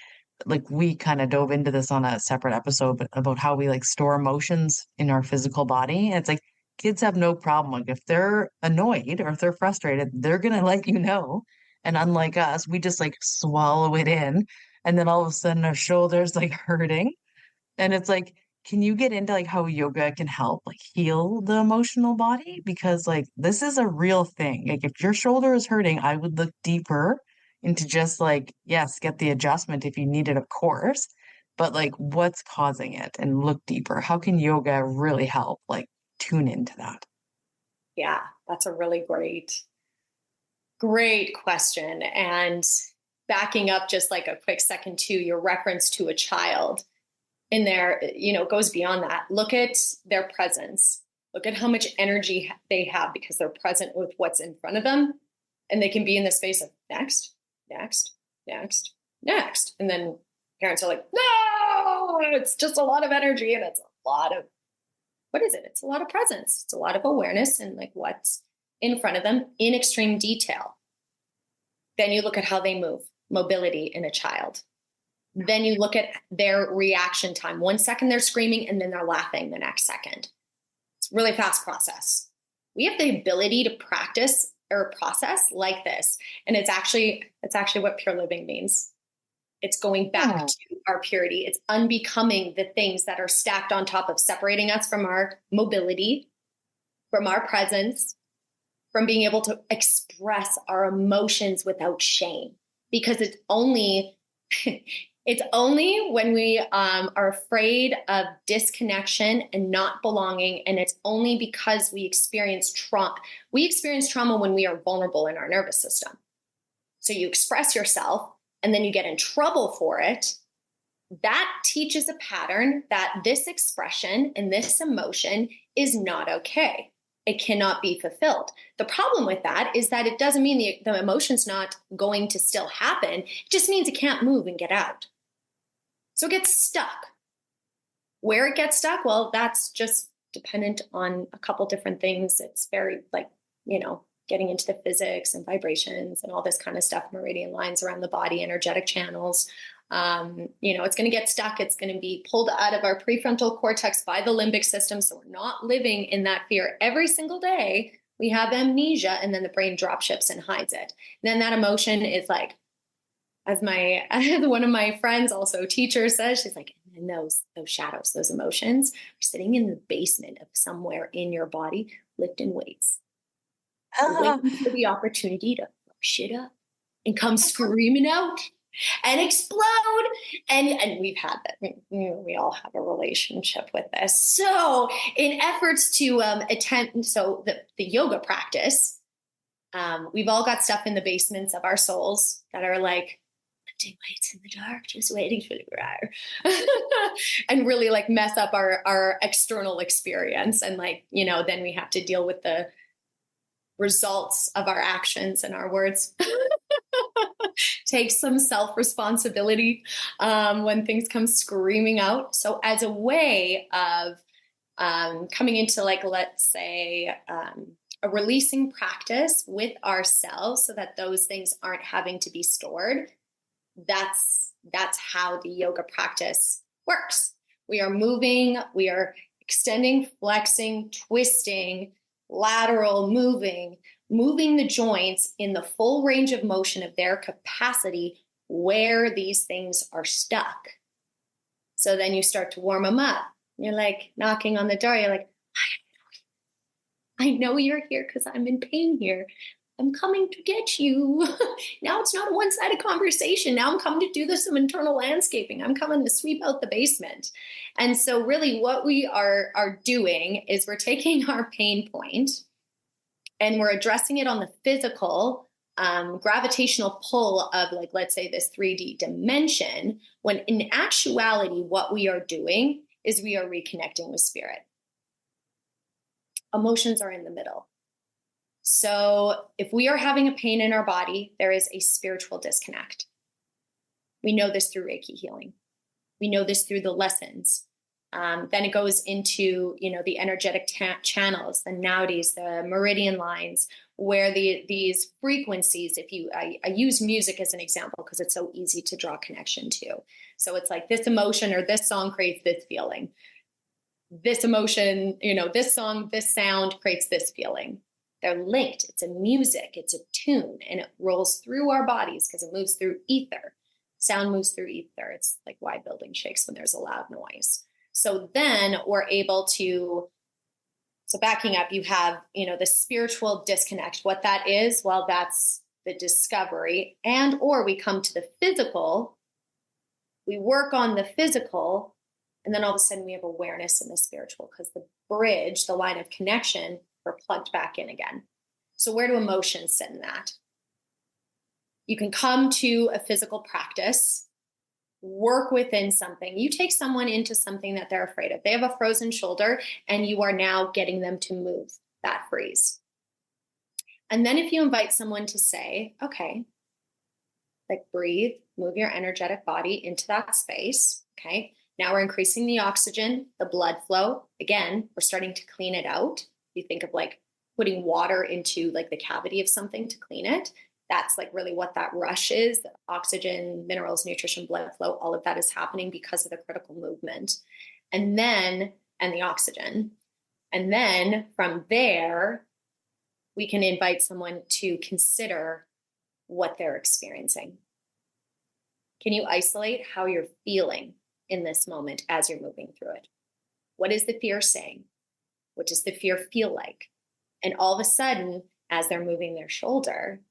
Like we kind of dove into this on a separate episode, but about how we like store emotions in our physical body. And it's like kids have no problem. Like if they're annoyed or if they're frustrated, they're gonna let you know. And unlike us, we just like swallow it in, and then all of a sudden our shoulders like hurting. And it's like, can you get into like how yoga can help like heal the emotional body? Because like this is a real thing. Like if your shoulder is hurting, I would look deeper into just like, yes, get the adjustment if you need it, of course, but like what's causing it and look deeper. How can yoga really help like tune into that? Yeah, that's a really great question. And backing up just like a quick second to your reference to a child in there, goes beyond that. Look at their presence. Look at how much energy they have because they're present with what's in front of them. And they can be in the space of next, next, next, next. And then parents are like, no, it's just a lot of energy. And it's a lot of, what is it? It's a lot of presence. It's a lot of awareness and like what's in front of them in extreme detail. Then you look at how they move, mobility in a child. Then you look at their reaction time. 1 second they're screaming and then they're laughing the next second. It's a really fast process. We have the ability to practice or process like this. And it's actually what pure living means. It's going back to our purity. It's unbecoming the things that are stacked on top of separating us from our mobility, from our presence, from being able to express our emotions without shame. Because it's only when we are afraid of disconnection and not belonging. And it's only because we experience trauma. We experience trauma when we are vulnerable in our nervous system. So you express yourself and then you get in trouble for it. That teaches a pattern that this expression and this emotion is not okay. It cannot be fulfilled. The problem with that is that it doesn't mean the emotion's not going to still happen. It just means it can't move and get out. So it gets stuck. Where it gets stuck, well, that's just dependent on a couple different things. It's very getting into the physics and vibrations and all this kind of stuff, meridian lines around the body, energetic channels. It's going to get stuck. It's going to be pulled out of our prefrontal cortex by the limbic system. So we're not living in that fear every single day. We have amnesia and then the brain drop ships and hides it. And then that emotion is like, as one of my friends, also teacher, says, she's like, and those shadows, those emotions are sitting in the basement of somewhere in your body, lifting weights, waiting for the opportunity to push it up and come screaming out and explode. And we've had that. We all have a relationship with this. So in efforts to the yoga practice, we've all got stuff in the basements of our souls that are like lifting weights in the dark, just waiting for the fire, and really like mess up our external experience. And then we have to deal with the results of our actions and our words. Take some self-responsibility when things come screaming out. So as a way of coming into let's say a releasing practice with ourselves so that those things aren't having to be stored, that's how the yoga practice works. We are moving, we are extending, flexing, twisting, lateral, moving the joints in the full range of motion of their capacity where these things are stuck. So then you start to warm them up. You're like knocking on the door. You're like, I know you're here because I'm in pain here. I'm coming to get you. Now it's not a one-sided conversation. Now I'm coming to do some internal landscaping. I'm coming to sweep out the basement. And so really what we are doing is we're taking our pain point and we're addressing it on the physical gravitational pull of let's say this 3D dimension, when in actuality, what we are doing is we are reconnecting with spirit. Emotions are in the middle. So if we are having a pain in our body, there is a spiritual disconnect. We know this through Reiki healing. We know this through the lessons Then it goes into, the energetic channels, the nadis, the meridian lines, where these frequencies, I use music as an example because it's so easy to draw connection to. So it's like this emotion or this song creates this feeling. This emotion, this song, this sound creates this feeling. They're linked. It's a music, it's a tune, and it rolls through our bodies because it moves through ether. Sound moves through ether. It's like why building shakes when there's a loud noise. So then we're able to, so backing up, you have, the spiritual disconnect. What that is, well, that's the discovery. And, or we come to the physical, we work on the physical, and then all of a sudden we have awareness in the spiritual because the bridge, the line of connection, we're plugged back in again. So where do emotions sit in that? You can come to a physical practice, work within something. You take someone into something that they're afraid of. They have a frozen shoulder, and you are now getting them to move that freeze. And then if you invite someone to say, okay, like breathe, move your energetic body into that space. Okay. Now we're increasing the oxygen, the blood flow. Again, we're starting to clean it out. You think of like putting water into like the cavity of something to clean it. That's like really what that rush is. The oxygen, minerals, nutrition, blood flow, all of that is happening because of the critical movement. And the oxygen. And then from there, we can invite someone to consider what they're experiencing. Can you isolate how you're feeling in this moment as you're moving through it? What is the fear saying? What does the fear feel like? And all of a sudden, as they're moving their shoulder,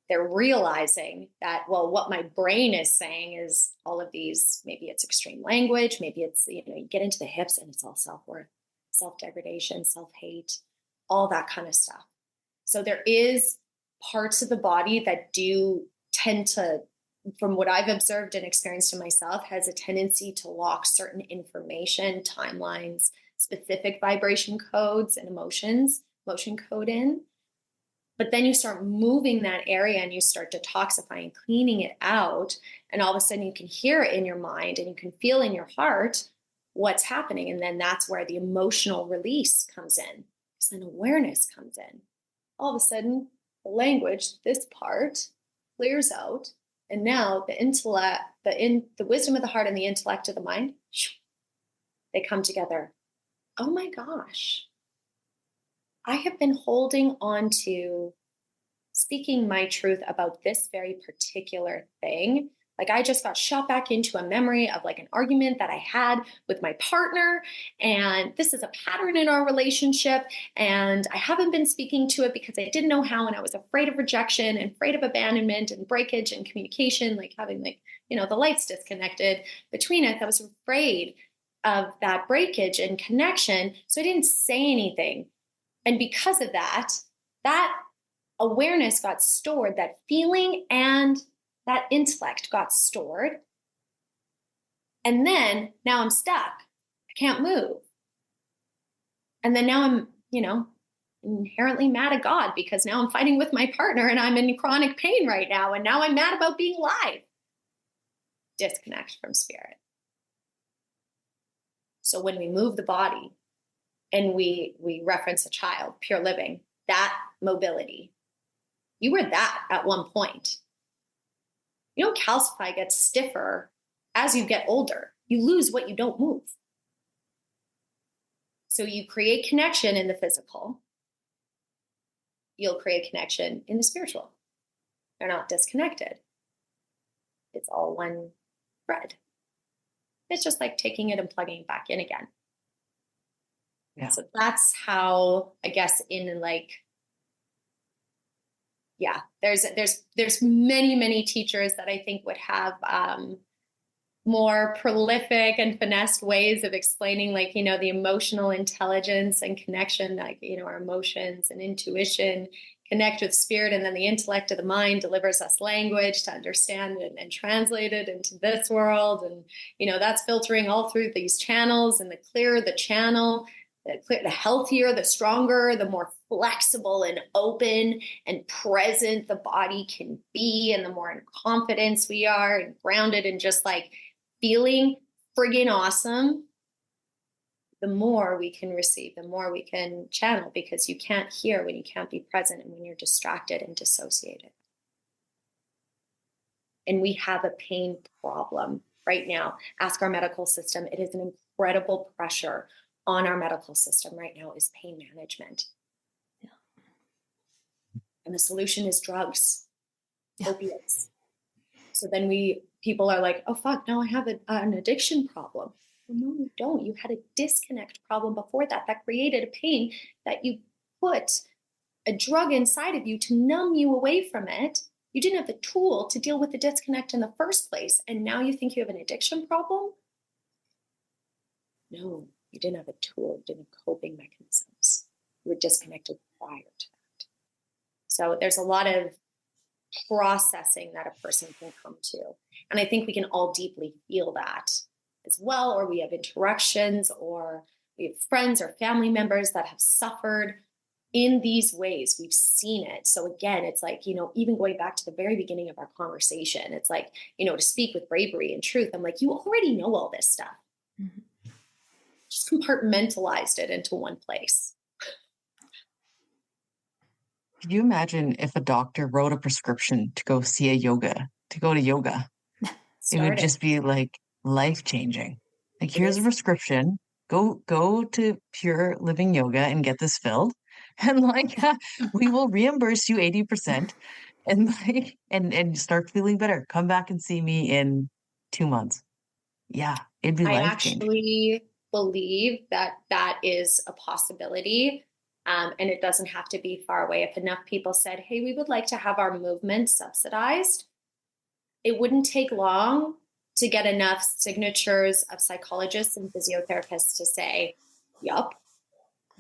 they're realizing that, well, what my brain is saying is all of these, maybe it's extreme language, maybe it's, you get into the hips and it's all self-worth, self-degradation, self-hate, all that kind of stuff. So there is parts of the body that do tend to, from what I've observed and experienced in myself, has a tendency to lock certain information, timelines, specific vibration codes and motion code in. But then you start moving that area and you start detoxifying, cleaning it out. And all of a sudden you can hear it in your mind and you can feel in your heart what's happening. And then that's where the emotional release comes in. So then awareness comes in. All of a sudden, the language, this part, clears out. And now the intellect, the wisdom of the heart and the intellect of the mind, they come together. Oh my gosh. I have been holding on to speaking my truth about this very particular thing. Like I just got shot back into a memory of like an argument that I had with my partner. And this is a pattern in our relationship. And I haven't been speaking to it because I didn't know how. And I was afraid of rejection and afraid of abandonment and breakage and communication, like having like, the lights disconnected between us. I was afraid of that breakage and connection. So I didn't say anything. And because of that, that awareness got stored, that feeling and that intellect got stored. And then now I'm stuck. I can't move. And then now I'm, inherently mad at God because now I'm fighting with my partner and I'm in chronic pain right now. And now I'm mad about being alive. Disconnect from spirit. So when we move the body, and we reference a child, pure living, that mobility. You were that at one point. You don't calcify, get stiffer as you get older. You lose what you don't move. So you create connection in the physical. You'll create connection in the spiritual. They're not disconnected. It's all one thread. It's just like taking it and plugging it back in again. Yeah. So that's how, I guess, there's many teachers that I think would have more prolific and finessed ways of explaining, like, the emotional intelligence and connection, like, our emotions and intuition connect with spirit, and then the intellect of the mind delivers us language to understand and translate it into this world. And, that's filtering all through these channels, and the clearer the channel, the healthier, the stronger, the more flexible and open and present the body can be, and the more in confidence we are and grounded and just like feeling friggin' awesome. the more we can receive, the more we can channel, because you can't hear when you can't be present and when you're distracted and dissociated. And we have a pain problem right now. Ask our medical system. It is an incredible pressure on our medical system right now is pain management. Yeah. And the solution is drugs, Yeah. opiates. So then people are like, oh, fuck, now I have an addiction problem. Well, no, you don't. You had a disconnect problem before that created a pain that you put a drug inside of you to numb you away from it. You didn't have the tool to deal with the disconnect in the first place. And now you think you have an addiction problem? No, you didn't have a tool. You didn't have coping mechanisms. You were disconnected prior to that. So there's a lot of processing that a person can come to. And I think we can all deeply feel that as well, or we have interactions, or we have friends or family members that have suffered in these ways. We've seen it. So again, it's like, even going back to the very beginning of our conversation, it's like, to speak with bravery and truth. I'm like, you already know all this stuff. Mm-hmm. Just compartmentalized it into one place. Could you imagine if a doctor wrote a prescription to go to yoga? It would just be like life-changing. Like, here's a prescription. Go to Pure Living Yoga and get this filled. And we will reimburse you 80% and start feeling better. Come back and see me in 2 months. Yeah, it'd be life-changing. I actually believe that is a possibility. And it doesn't have to be far away. If enough people said, hey, we would like to have our movement subsidized, it wouldn't take long to get enough signatures of psychologists and physiotherapists to say, yup.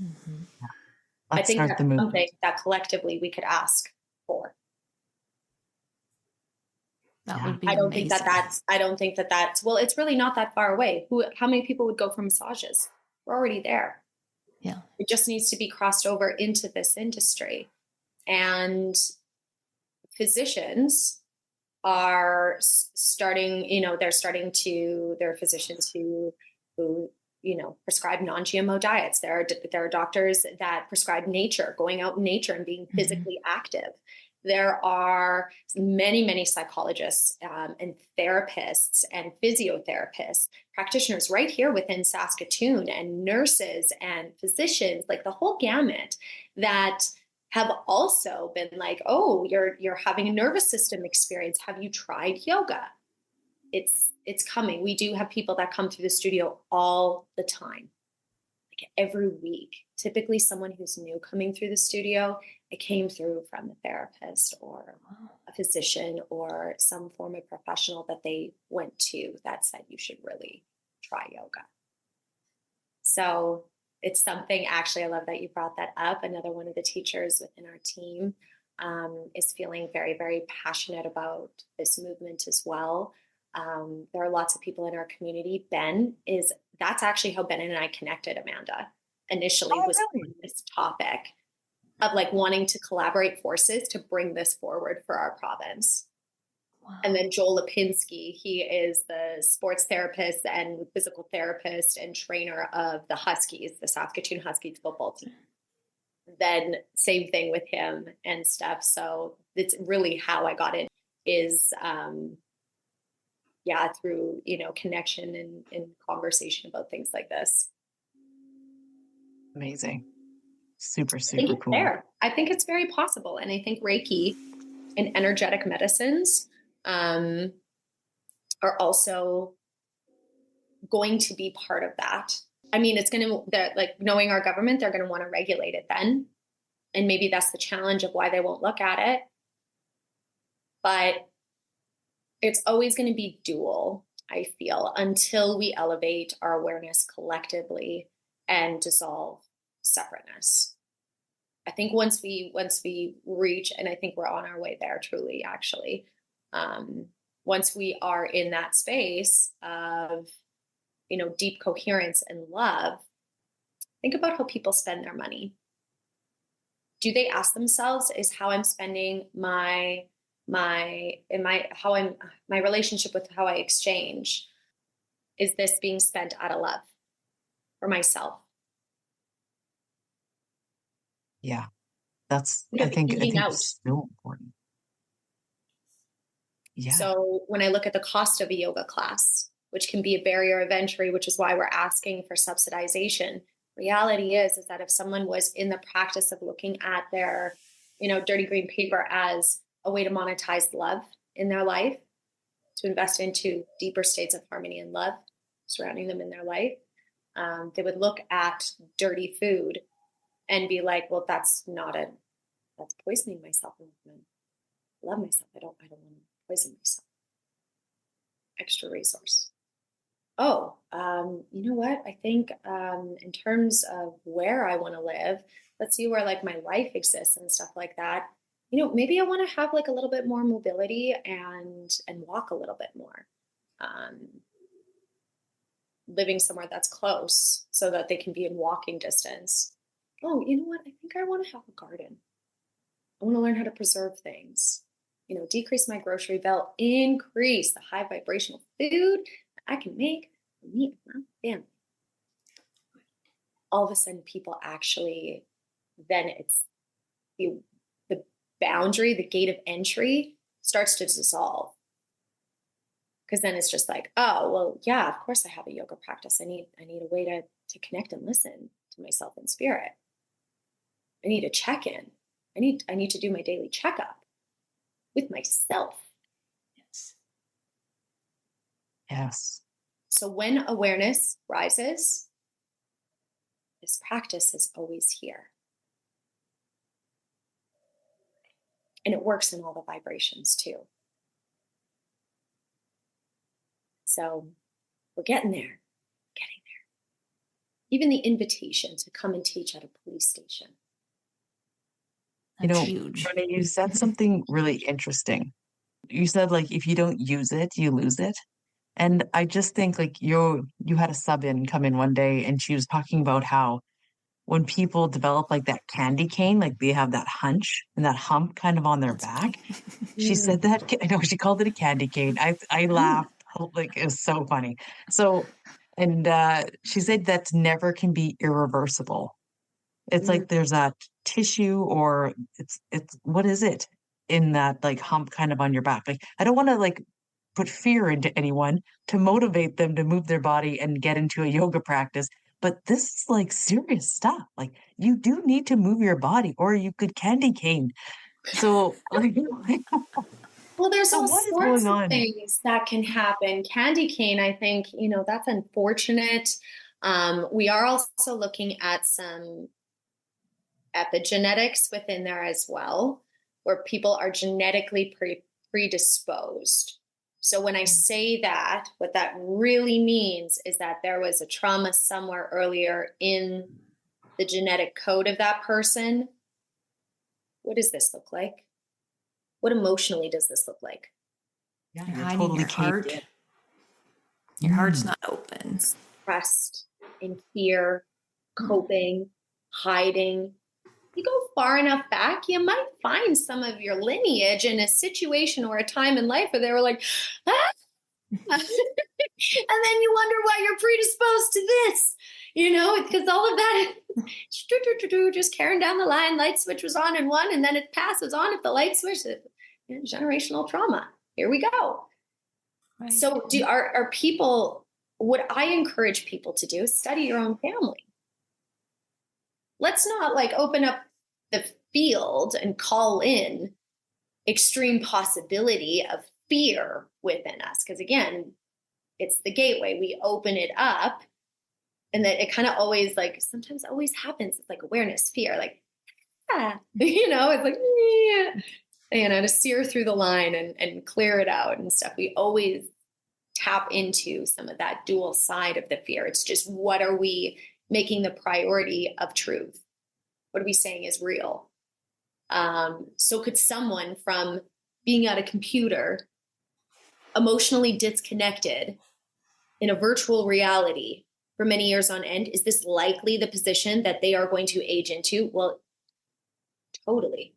Mm-hmm. I think that's something that collectively we could ask for. That would be I don't amazing. think that's well, it's really not that far away. How many people would go for massages? We're already there. Yeah. It just needs to be crossed over into this industry. And physicians are starting, there are physicians who prescribe non-GMO diets. There are doctors that prescribe nature, going out in nature and being physically active. There are many, many psychologists and therapists and physiotherapists, practitioners right here within Saskatoon, and nurses and physicians, like the whole gamut, that have also been like, oh, you're having a nervous system experience. Have you tried yoga? It's coming. We do have people that come through the studio all the time, like every week. Typically someone who's new coming through the studio, it came through from a therapist or a physician or some form of professional that they went to that said you should really try yoga. So it's something, actually, I love that you brought that up. Another one of the teachers within our team is feeling very, very passionate about this movement as well. There are lots of people in our community. That's actually how Ben and I connected, Amanda, initially, was really? This topic of like wanting to collaborate forces to bring this forward for our province. Wow. And then Joel Lipinski, he is the sports therapist and physical therapist and trainer of the Huskies, the Saskatoon Huskies football team. Then same thing with him and stuff. So it's really how I got in is, through, connection and conversation about things like this. Amazing. Super, super cool. Fair. I think it's very possible. And I think Reiki and energetic medicines are also going to be part of that. I mean, knowing our government, they're going to want to regulate it then. And maybe that's the challenge of why they won't look at it. But it's always going to be dual, I feel, until we elevate our awareness collectively and dissolve separateness. I think once we reach, and I think we're on our way there truly, actually, once we are in that space of, deep coherence and love, think about how people spend their money. Do they ask themselves, is how I'm spending my relationship with how I exchange, is this being spent out of love? for myself. Yeah. That's, You know, I think eating out. it's so important. Yeah. So when I look at the cost of a yoga class, which can be a barrier of entry, which is why we're asking for subsidization. Reality is that if someone was in the practice of looking at their, dirty green paper as a way to monetize love in their life, to invest into deeper states of harmony and love surrounding them in their life, they would look at dirty food and be like, well, that's poisoning myself. I love myself. I don't want to poison myself. Extra resource. Oh, you know what? I think in terms of where I want to live, let's see where like my life exists and stuff like that. Maybe I want to have like a little bit more mobility and walk a little bit more. Living somewhere that's close so that they can be in walking distance. Oh, you know what? I think I want to have a garden. I want to learn how to preserve things. Decrease my grocery bill, increase the high vibrational food that I can make for me and my family. All of a sudden, people actually, then it's the boundary, the gate of entry starts to dissolve. Because then it's just like, oh, well, yeah, of course I have a yoga practice. I need a way to connect and listen to myself in spirit. I need a check-in. I need to do my daily checkup with myself. Yes. So when awareness rises, this practice is always here. And it works in all the vibrations too. So we're getting there. Even the invitation to come and teach at a police station. That's huge. Brenna, you said something really interesting. You said like if you don't use it, you lose it. And I just think like you had a sub in come in one day and she was talking about how when people develop like that candy cane, like they have that hunch and that hump kind of on their back. She said that, I know she called it a candy cane. I laughed, like it was so funny. So, and she said that never can be irreversible. It's like there's that tissue or it's what is it in that like hump kind of on your back? Like I don't want to like put fear into anyone to motivate them to move their body and get into a yoga practice. But this is like serious stuff. Like you do need to move your body or you could candy cane. So like well, there's so all what is sorts going of on? things that can happen. Candy cane, I think, that's unfortunate. We are also looking at some epigenetics within there as well, where people are genetically predisposed. So when I say that, what that really means is that there was a trauma somewhere earlier in the genetic code of that person. What does this look like? What emotionally does this look like? Yeah, You're you're hiding totally your heart. caved in. Your heart's not open. Suppressed, in fear, coping, hiding. You go far enough back, you might find some of your lineage in a situation or a time in life where they were like, ah. And then you wonder why you're predisposed to this, because all of that just carrying down the line, light switch was on in one, and then it passes on if the light switch, generational trauma. Here we go. Right. So are people, what I encourage people to do is study your own family. Let's not like open up the field and call in extreme possibility of fear within us. Because again, it's the gateway. We open it up and that it kind of always like, sometimes always happens. It's like awareness, fear, like, it's like, to sear through the line and clear it out and stuff. We always tap into some of that dual side of the fear. It's just, what are we making the priority of truth? What are we saying is real? So could someone from being at a computer, emotionally disconnected in a virtual reality for many years on end, is this likely the position that they are going to age into? Well, totally.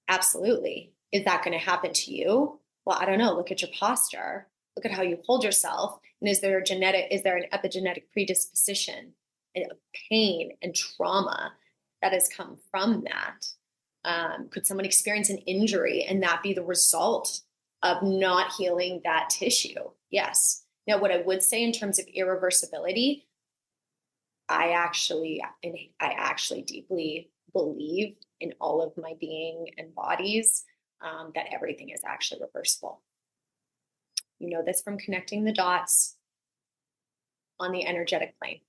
Absolutely. Is that going to happen to you? Well, I don't know. Look at your posture. look at how you hold yourself. And is there an epigenetic predisposition and pain and trauma that has come from that? Could someone experience an injury and that be the result of not healing that tissue? Yes. Now, what I would say in terms of irreversibility, I actually deeply believe in all of my being and bodies that everything is actually reversible. You know this from connecting the dots on the energetic plane,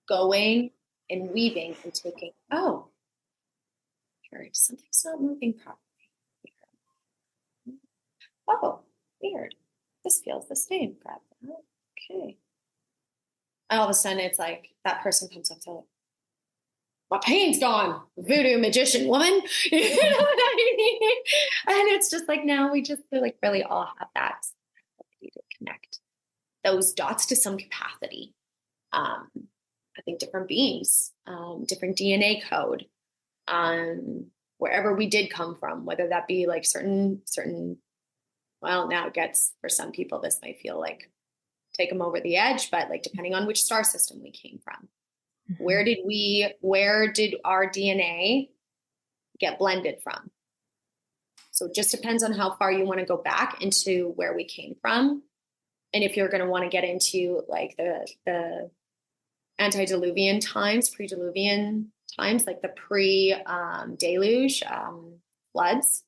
going and weaving and taking, oh, here, something's not moving properly. Oh, weird. This feels the same. Grab that. Okay. And all of a sudden it's like that person comes up to like, my pain's gone, voodoo magician woman. You know what I mean? And it's just like, now we just like really all have that ability to connect those dots to some capacity. I think different beings, different DNA code, wherever we did come from, whether that be like certain, well, now it gets, for some people, this might feel like take them over the edge, but like depending on which star system we came from, where did our DNA get blended from? So it just depends on how far you want to go back into where we came from. And if you're going to want to get into like the antediluvian times, pre-diluvian times, like the pre-deluge floods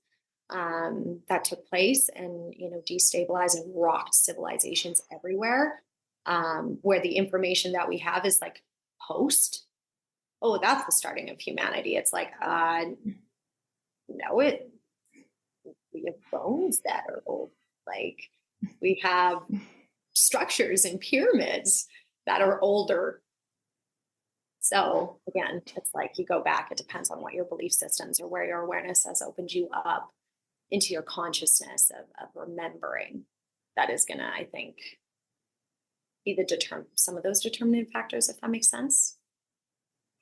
that took place and, you know, destabilized and rocked civilizations everywhere, where the information that we have is like post. Oh, that's the starting of humanity. It's like, no, we have bones that are old. Like we have structures and pyramids that are older. So again, it's like you go back, it depends on what your belief systems or where your awareness has opened you up into your consciousness of remembering. That is going to, I think, be some of those determining factors, if that makes sense.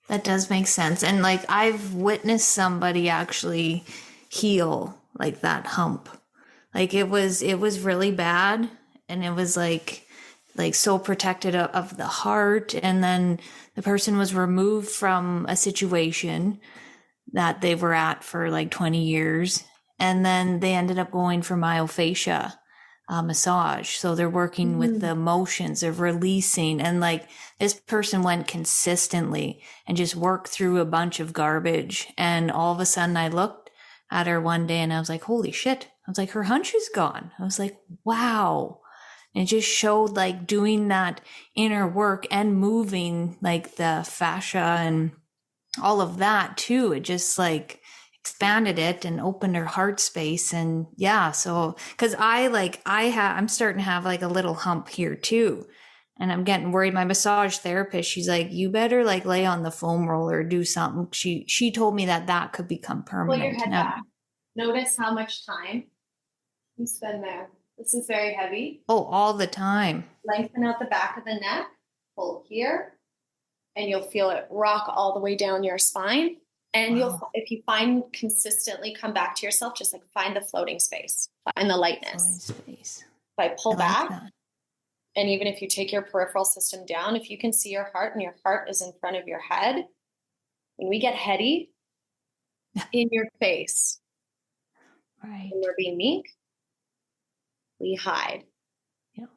That does make sense. And like I've witnessed somebody actually heal like that hump. Like it was really bad, and it was like so protected of the heart. And then the person was removed from a situation that they were at for like 20 years. And then they ended up going for myofascia massage. So they're working with the emotions of releasing. And like this person went consistently and just worked through a bunch of garbage. And all of a sudden I looked at her one day and I was like, holy shit. I was like, her hunch is gone. I was like, wow. And it just showed like doing that inner work and moving like the fascia and all of that too. It just like expanded it and opened her heart space. And yeah, so because I'm starting to have like a little hump here too. And I'm getting worried. My massage therapist, she's like, you better like lay on the foam roller or do something. She told me that could become permanent. Pull your head back. Notice how much time you spend there. This is very heavy. Oh, all the time. Lengthen out the back of the neck. Pull here. And you'll feel it rock all the way down your spine. And if you find consistently come back to yourself, just like find the floating space, find the lightness. If I pull back, and even if you take your peripheral system down, if you can see your heart and your heart is in front of your head, when we get heady in your face, right, when we're being meek, we hide. Yep.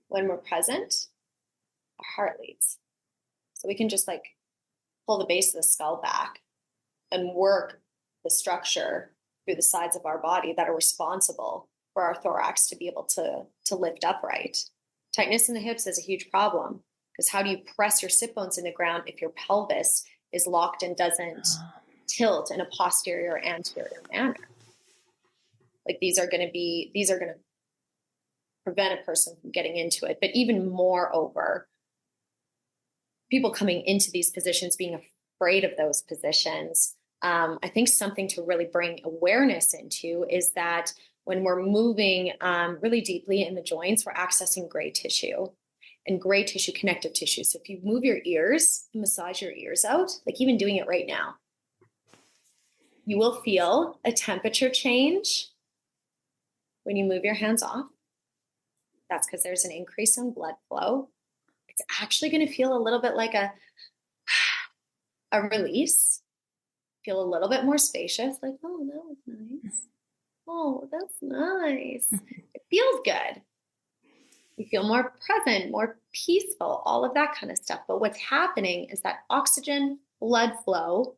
When we're present, our heart leads. So we can just like pull the base of the skull back and work the structure through the sides of our body that are responsible for our thorax to be able to lift upright. Tightness in the hips is a huge problem because how do you press your sit bones in the ground if your pelvis is locked and doesn't tilt in a posterior or anterior manner? Like these are going to prevent a person from getting into it. But even moreover, people coming into these positions being afraid of those positions. I think something to really bring awareness into is that when we're moving really deeply in the joints, we're accessing gray tissue and gray tissue, connective tissue. So if you move your ears, massage your ears out, like even doing it right now, you will feel a temperature change when you move your hands off. That's because there's an increase in blood flow. It's actually going to feel a little bit like a release, feel a little bit more spacious, like, oh, that was nice. Oh, that's nice. It feels good. You feel more present, more peaceful, all of that kind of stuff. But what's happening is that oxygen, blood flow,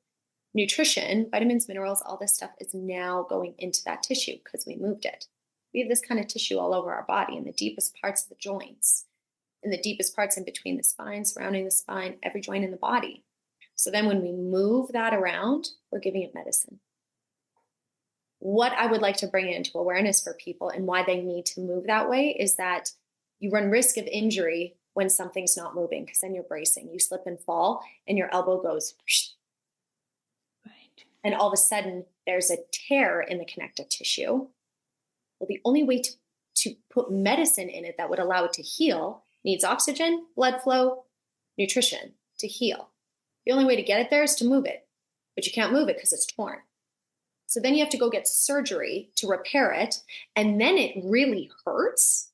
nutrition, vitamins, minerals, all this stuff is now going into that tissue because we moved it. We have this kind of tissue all over our body in the deepest parts of the joints, in the deepest parts in between the spine, surrounding the spine, every joint in the body. So then when we move that around, we're giving it medicine. What I would like to bring into awareness for people and why they need to move that way is that you run risk of injury when something's not moving, because then you're bracing. You slip and fall and your elbow goes, right. And all of a sudden there's a tear in the connective tissue. Well, the only way to put medicine in it that would allow it to heal needs oxygen, blood flow, nutrition to heal. The only way to get it there is to move it, but you can't move it because it's torn. So then you have to go get surgery to repair it, and then it really hurts.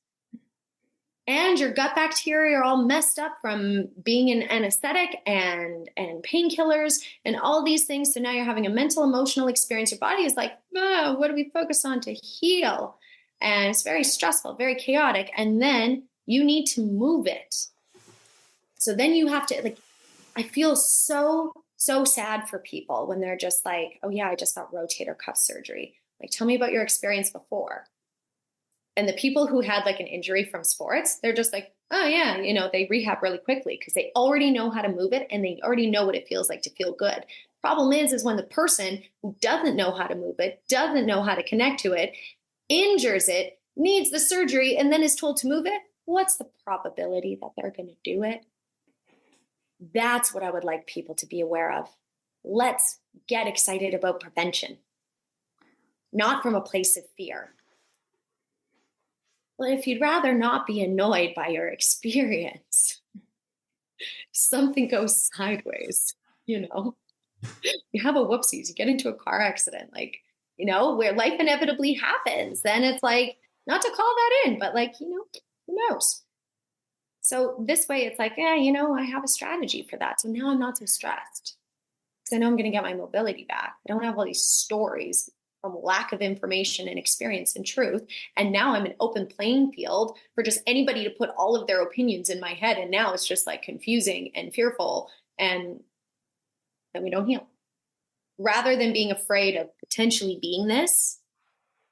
And your gut bacteria are all messed up from being in anesthetic and painkillers and all these things. So now you're having a mental, emotional experience. Your body is like, oh, what do we focus on to heal? And it's very stressful, very chaotic. And then you need to move it. So then you have to, like, I feel so sad for people when they're just like, oh yeah, I just got rotator cuff surgery. Like, tell me about your experience before. And the people who had like an injury from sports, they're just like, oh yeah, they rehab really quickly because they already know how to move it and they already know what it feels like to feel good. Problem is when the person who doesn't know how to move it, doesn't know how to connect to it, injures it, needs the surgery, and then is told to move it, what's the probability that they're going to do it? That's what I would like people to be aware of. Let's get excited about prevention, not from a place of fear. Well, if you'd rather not be annoyed by your experience, something goes sideways, you have a whoopsies, you get into a car accident, where life inevitably happens, then it's like, not to call that in, but who knows? So this way it's like, I have a strategy for that. So now I'm not so stressed because I know I'm going to get my mobility back. I don't have all these stories from lack of information and experience and truth. And now I'm an open playing field for just anybody to put all of their opinions in my head. And now it's just like confusing and fearful, and then we don't heal. Rather than being afraid of potentially being this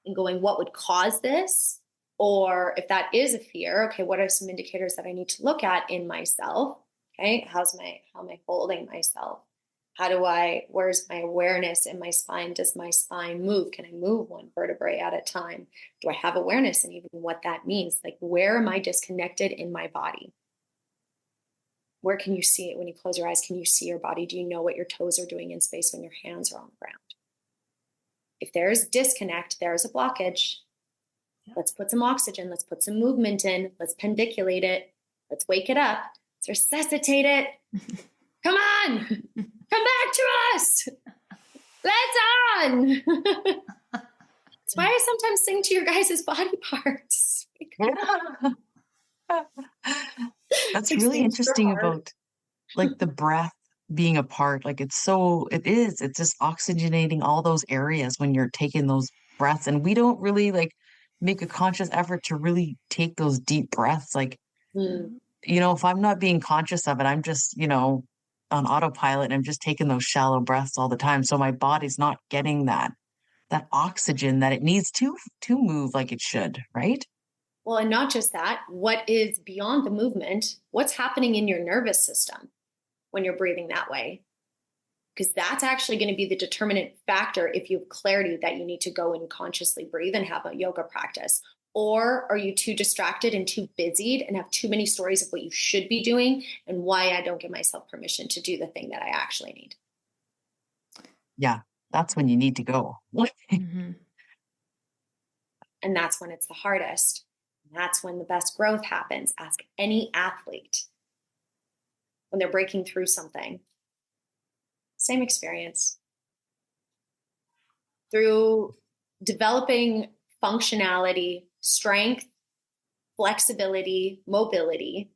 and going, what would cause this? Or if that is a fear, okay, what are some indicators that I need to look at in myself? Okay, how am I holding myself? Where's my awareness in my spine? Does my spine move? Can I move one vertebrae at a time? Do I have awareness in even what that means? Like, where am I disconnected in my body? Where can you see it when you close your eyes? Can you see your body? Do you know what your toes are doing in space when your hands are on the ground? If there's disconnect, there's a blockage. Let's put some oxygen. Let's put some movement in. Let's pendiculate it. Let's wake it up. Let's resuscitate it. Come on. Come back to us. Let's on. That's why I sometimes sing to your guys' body parts. That's really interesting about the breath being a part. It's just oxygenating all those areas when you're taking those breaths. And we don't really make a conscious effort to really take those deep breaths. If I'm not being conscious of it, I'm just, on autopilot and I'm just taking those shallow breaths all the time. So my body's not getting that oxygen that it needs to move like it should, right? Well, and not just that, what is beyond the movement, what's happening in your nervous system when you're breathing that way? Because that's actually going to be the determinant factor if you have clarity that you need to go and consciously breathe and have a yoga practice. Or are you too distracted and too busied and have too many stories of what you should be doing and why I don't give myself permission to do the thing that I actually need? Yeah, that's when you need to go. Mm-hmm. And that's when it's the hardest. And that's when the best growth happens. Ask any athlete when they're breaking through something. Same experience. Through developing functionality, strength, flexibility, mobility,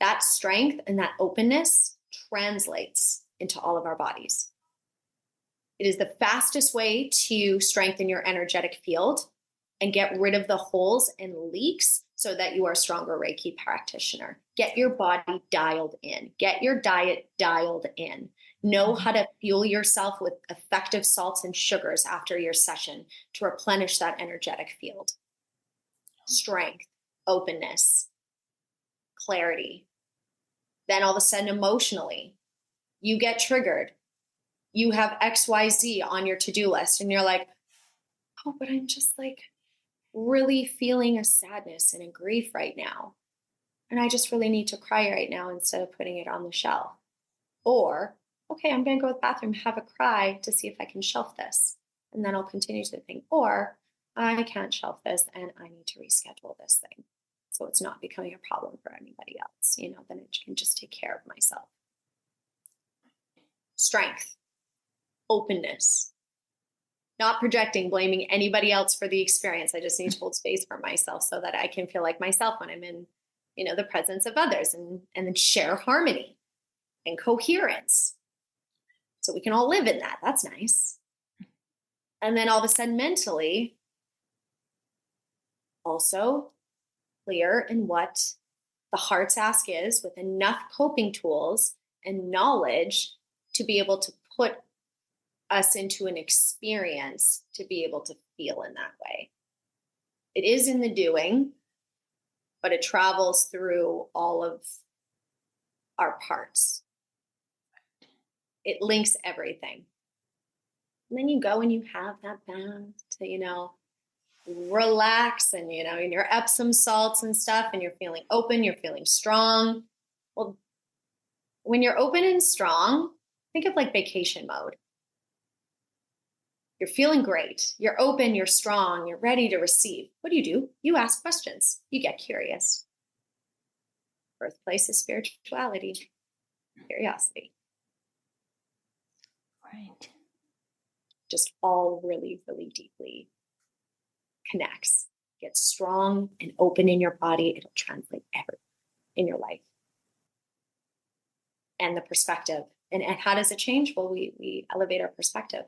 that strength and that openness translates into all of our bodies. It is the fastest way to strengthen your energetic field and get rid of the holes and leaks so that you are a stronger Reiki practitioner. Get your body dialed in. Get your diet dialed in. Know how to fuel yourself with effective salts and sugars after your session to replenish that energetic field. Strength, openness, clarity. Then all of a sudden, emotionally, you get triggered. You have XYZ on your to-do list and you're like, oh, but I'm just like really feeling a sadness and a grief right now. And I just really need to cry right now instead of putting it on the shelf. Or, okay, I'm going to go to the bathroom, have a cry to see if I can shelf this. And then I'll continue to think, or I can't shelf this and I need to reschedule this thing. So it's not becoming a problem for anybody else. Then I can just take care of myself. Strength, openness, not projecting, blaming anybody else for the experience. I just need to hold space for myself so that I can feel like myself when I'm in, the presence of others and then share harmony and coherence. So we can all live in that. That's nice. And then all of a sudden mentally, also clear in what the heart's ask is with enough coping tools and knowledge to be able to put us into an experience to be able to feel in that way. It is in the doing, but it travels through all of our parts. It links everything. And then you go and you have that bath to, relax and, in your Epsom salts and stuff, and you're feeling open, you're feeling strong. Well, when you're open and strong, think of like vacation mode. You're feeling great. You're open, you're strong, you're ready to receive. What do? You ask questions. You get curious. Birthplace is spirituality, curiosity. Right. Just all really, really deeply connects. Get strong and open in your body. It'll translate everything in your life. And the perspective. And how does it change? Well, we elevate our perspective.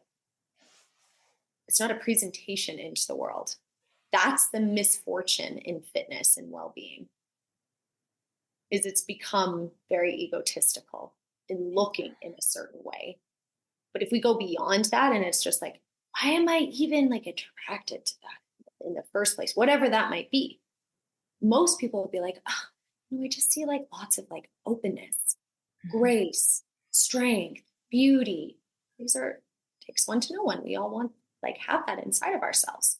It's not a presentation into the world. That's the misfortune in fitness and well-being, is it's become very egotistical in looking in a certain way. But if we go beyond that and it's just like, why am I even like attracted to that in the first place? Whatever that might be. Most people would be like, I just see like lots of like openness, grace, strength, beauty. Takes one to know one. We all want have that inside of ourselves.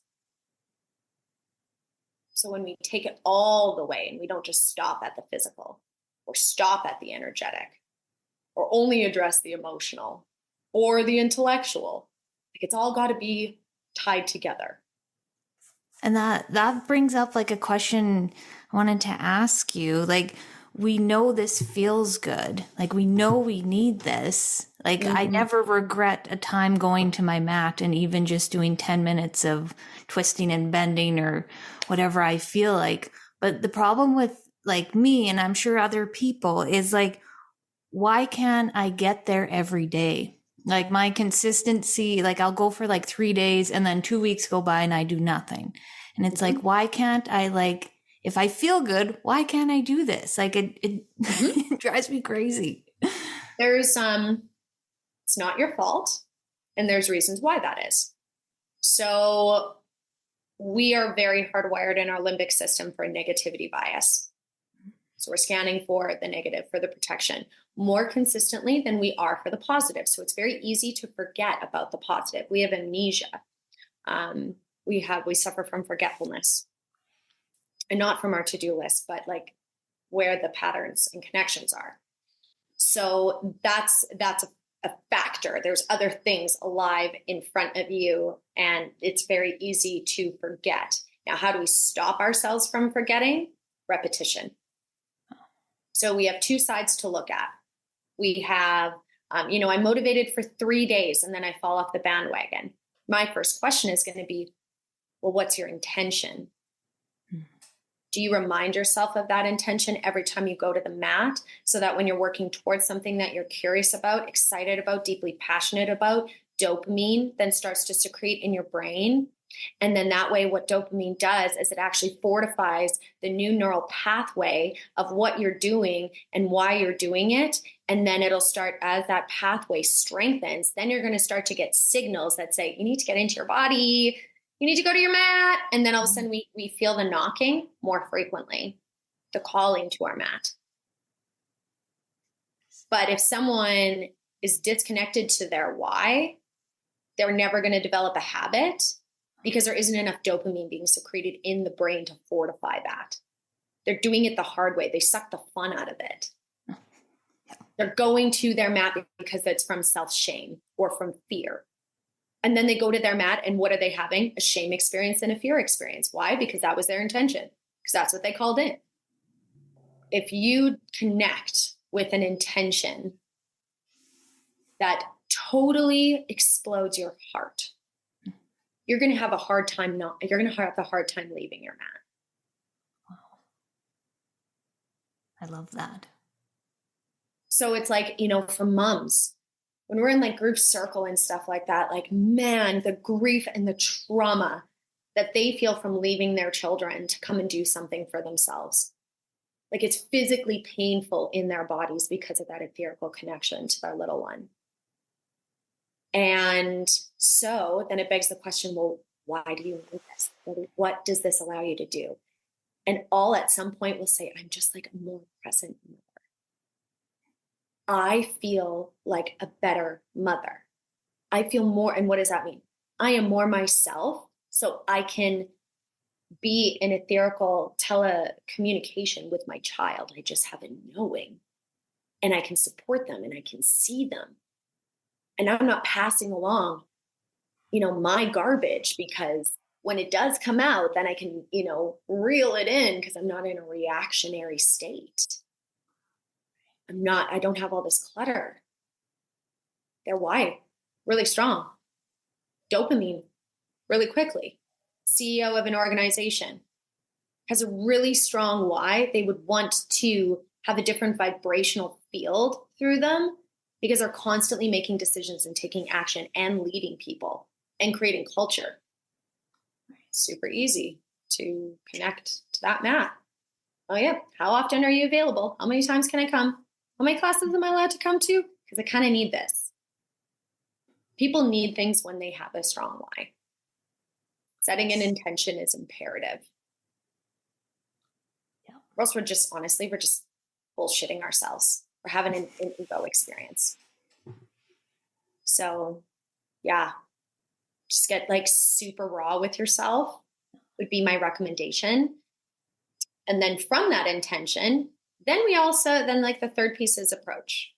So when we take it all the way and we don't just stop at the physical or stop at the energetic or only address the emotional or the intellectual, it's all got to be tied together. And that brings up a question I wanted to ask you. We know this feels good. We know we need this. I never regret a time going to my mat and even just doing 10 minutes of twisting and bending or whatever I feel like. But the problem with me, and I'm sure other people, is why can't I get there every day? My consistency, I'll go for 3 days and then 2 weeks go by and I do nothing. And it's why can't I if I feel good, why can't I do this? It drives me crazy. There's, it's not your fault. And there's reasons why that is. So we are very hardwired in our limbic system for negativity bias. So we're scanning for the negative, for the protection more consistently than we are for the positive. So it's very easy to forget about the positive. We have amnesia. We suffer from forgetfulness. And not from our to-do list, but where the patterns and connections are. So that's a factor. There's other things alive in front of you, and it's very easy to forget. Now, how do we stop ourselves from forgetting? Repetition. So we have two sides to look at. We have, I'm motivated for 3 days and then I fall off the bandwagon. My first question is going to be, well, what's your intention? Do you remind yourself of that intention every time you go to the mat, so that when you're working towards something that you're curious about, excited about, deeply passionate about, dopamine then starts to secrete in your brain? And then that way, what dopamine does is it actually fortifies the new neural pathway of what you're doing and why you're doing it. And then it'll start, as that pathway strengthens, then you're going to start to get signals that say, you need to get into your body, you need to go to your mat. And then all of a sudden we feel the knocking more frequently, the calling to our mat. But if someone is disconnected to their why, they're never going to develop a habit, because there isn't enough dopamine being secreted in the brain to fortify that. They're doing it the hard way. They suck the fun out of it. They're going to their mat because it's from self-shame or from fear. And then they go to their mat, and what are they having? A shame experience and a fear experience. Why? Because that was their intention, because that's what they called in. If you connect with an intention that totally explodes your heart, you're going to have a hard time leaving your mat. Wow. I love that. So it's like, for moms, when we're in like group circle and stuff like that, like, man, the grief and the trauma that they feel from leaving their children to come and do something for themselves. Like, it's physically painful in their bodies because of that etherical connection to their little one. And so then it begs the question, well, why do you need this? What does this allow you to do? And all at some point will say, I'm just like a more present mother. I feel like a better mother. I feel more. And what does that mean? I am more myself, so I can be in etherical telecommunication with my child. I just have a knowing, and I can support them, and I can see them. And I'm not passing along, my garbage, because when it does come out, then I can, reel it in, because I'm not in a reactionary state. I don't have all this clutter. Their why, really strong. Dopamine, really quickly. CEO of an organization has a really strong why. They would want to have a different vibrational field through them, because they're constantly making decisions and taking action and leading people and creating culture. Super easy to connect to that mat. Oh yeah. How often are you available? How many times can I come? How many classes am I allowed to come to? Because I kind of need this. People need things when they have a strong why. Setting an intention is imperative. Yeah. Or else we're just bullshitting ourselves. We're having an ego experience. So yeah, just get like super raw with yourself would be my recommendation. And then from that intention, then like the third piece is approach.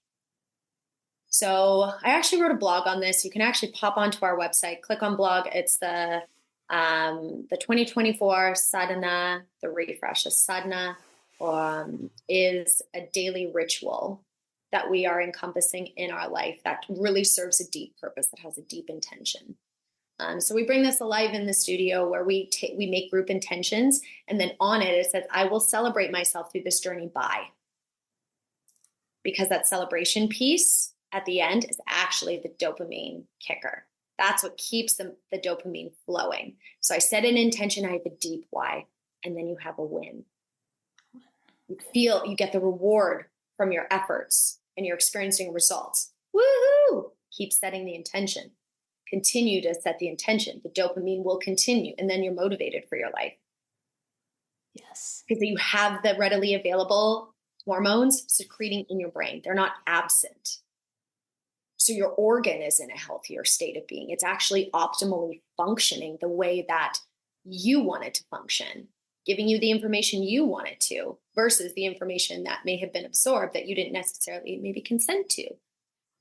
So I actually wrote a blog on this. You can actually pop onto our website, click on blog. It's the 2024 sadhana, the refresh. A sadhana is a daily ritual that we are encompassing in our life that really serves a deep purpose, that has a deep intention. So we bring this alive in the studio, where we make group intentions, and then on it says, I will celebrate myself through this journey by. Because that celebration piece at the end is actually the dopamine kicker. That's what keeps the dopamine flowing. So I set an intention, I have a deep why, and then you have a win. You get the reward from your efforts, and you're experiencing results. Woohoo! Keep setting the intention. Continue to set the intention. The dopamine will continue, and then you're motivated for your life. Yes. Because you have the readily available hormones secreting in your brain. They're not absent. So your organ is in a healthier state of being. It's actually optimally functioning the way that you want it to function, giving you the information you want it to, versus the information that may have been absorbed that you didn't necessarily maybe consent to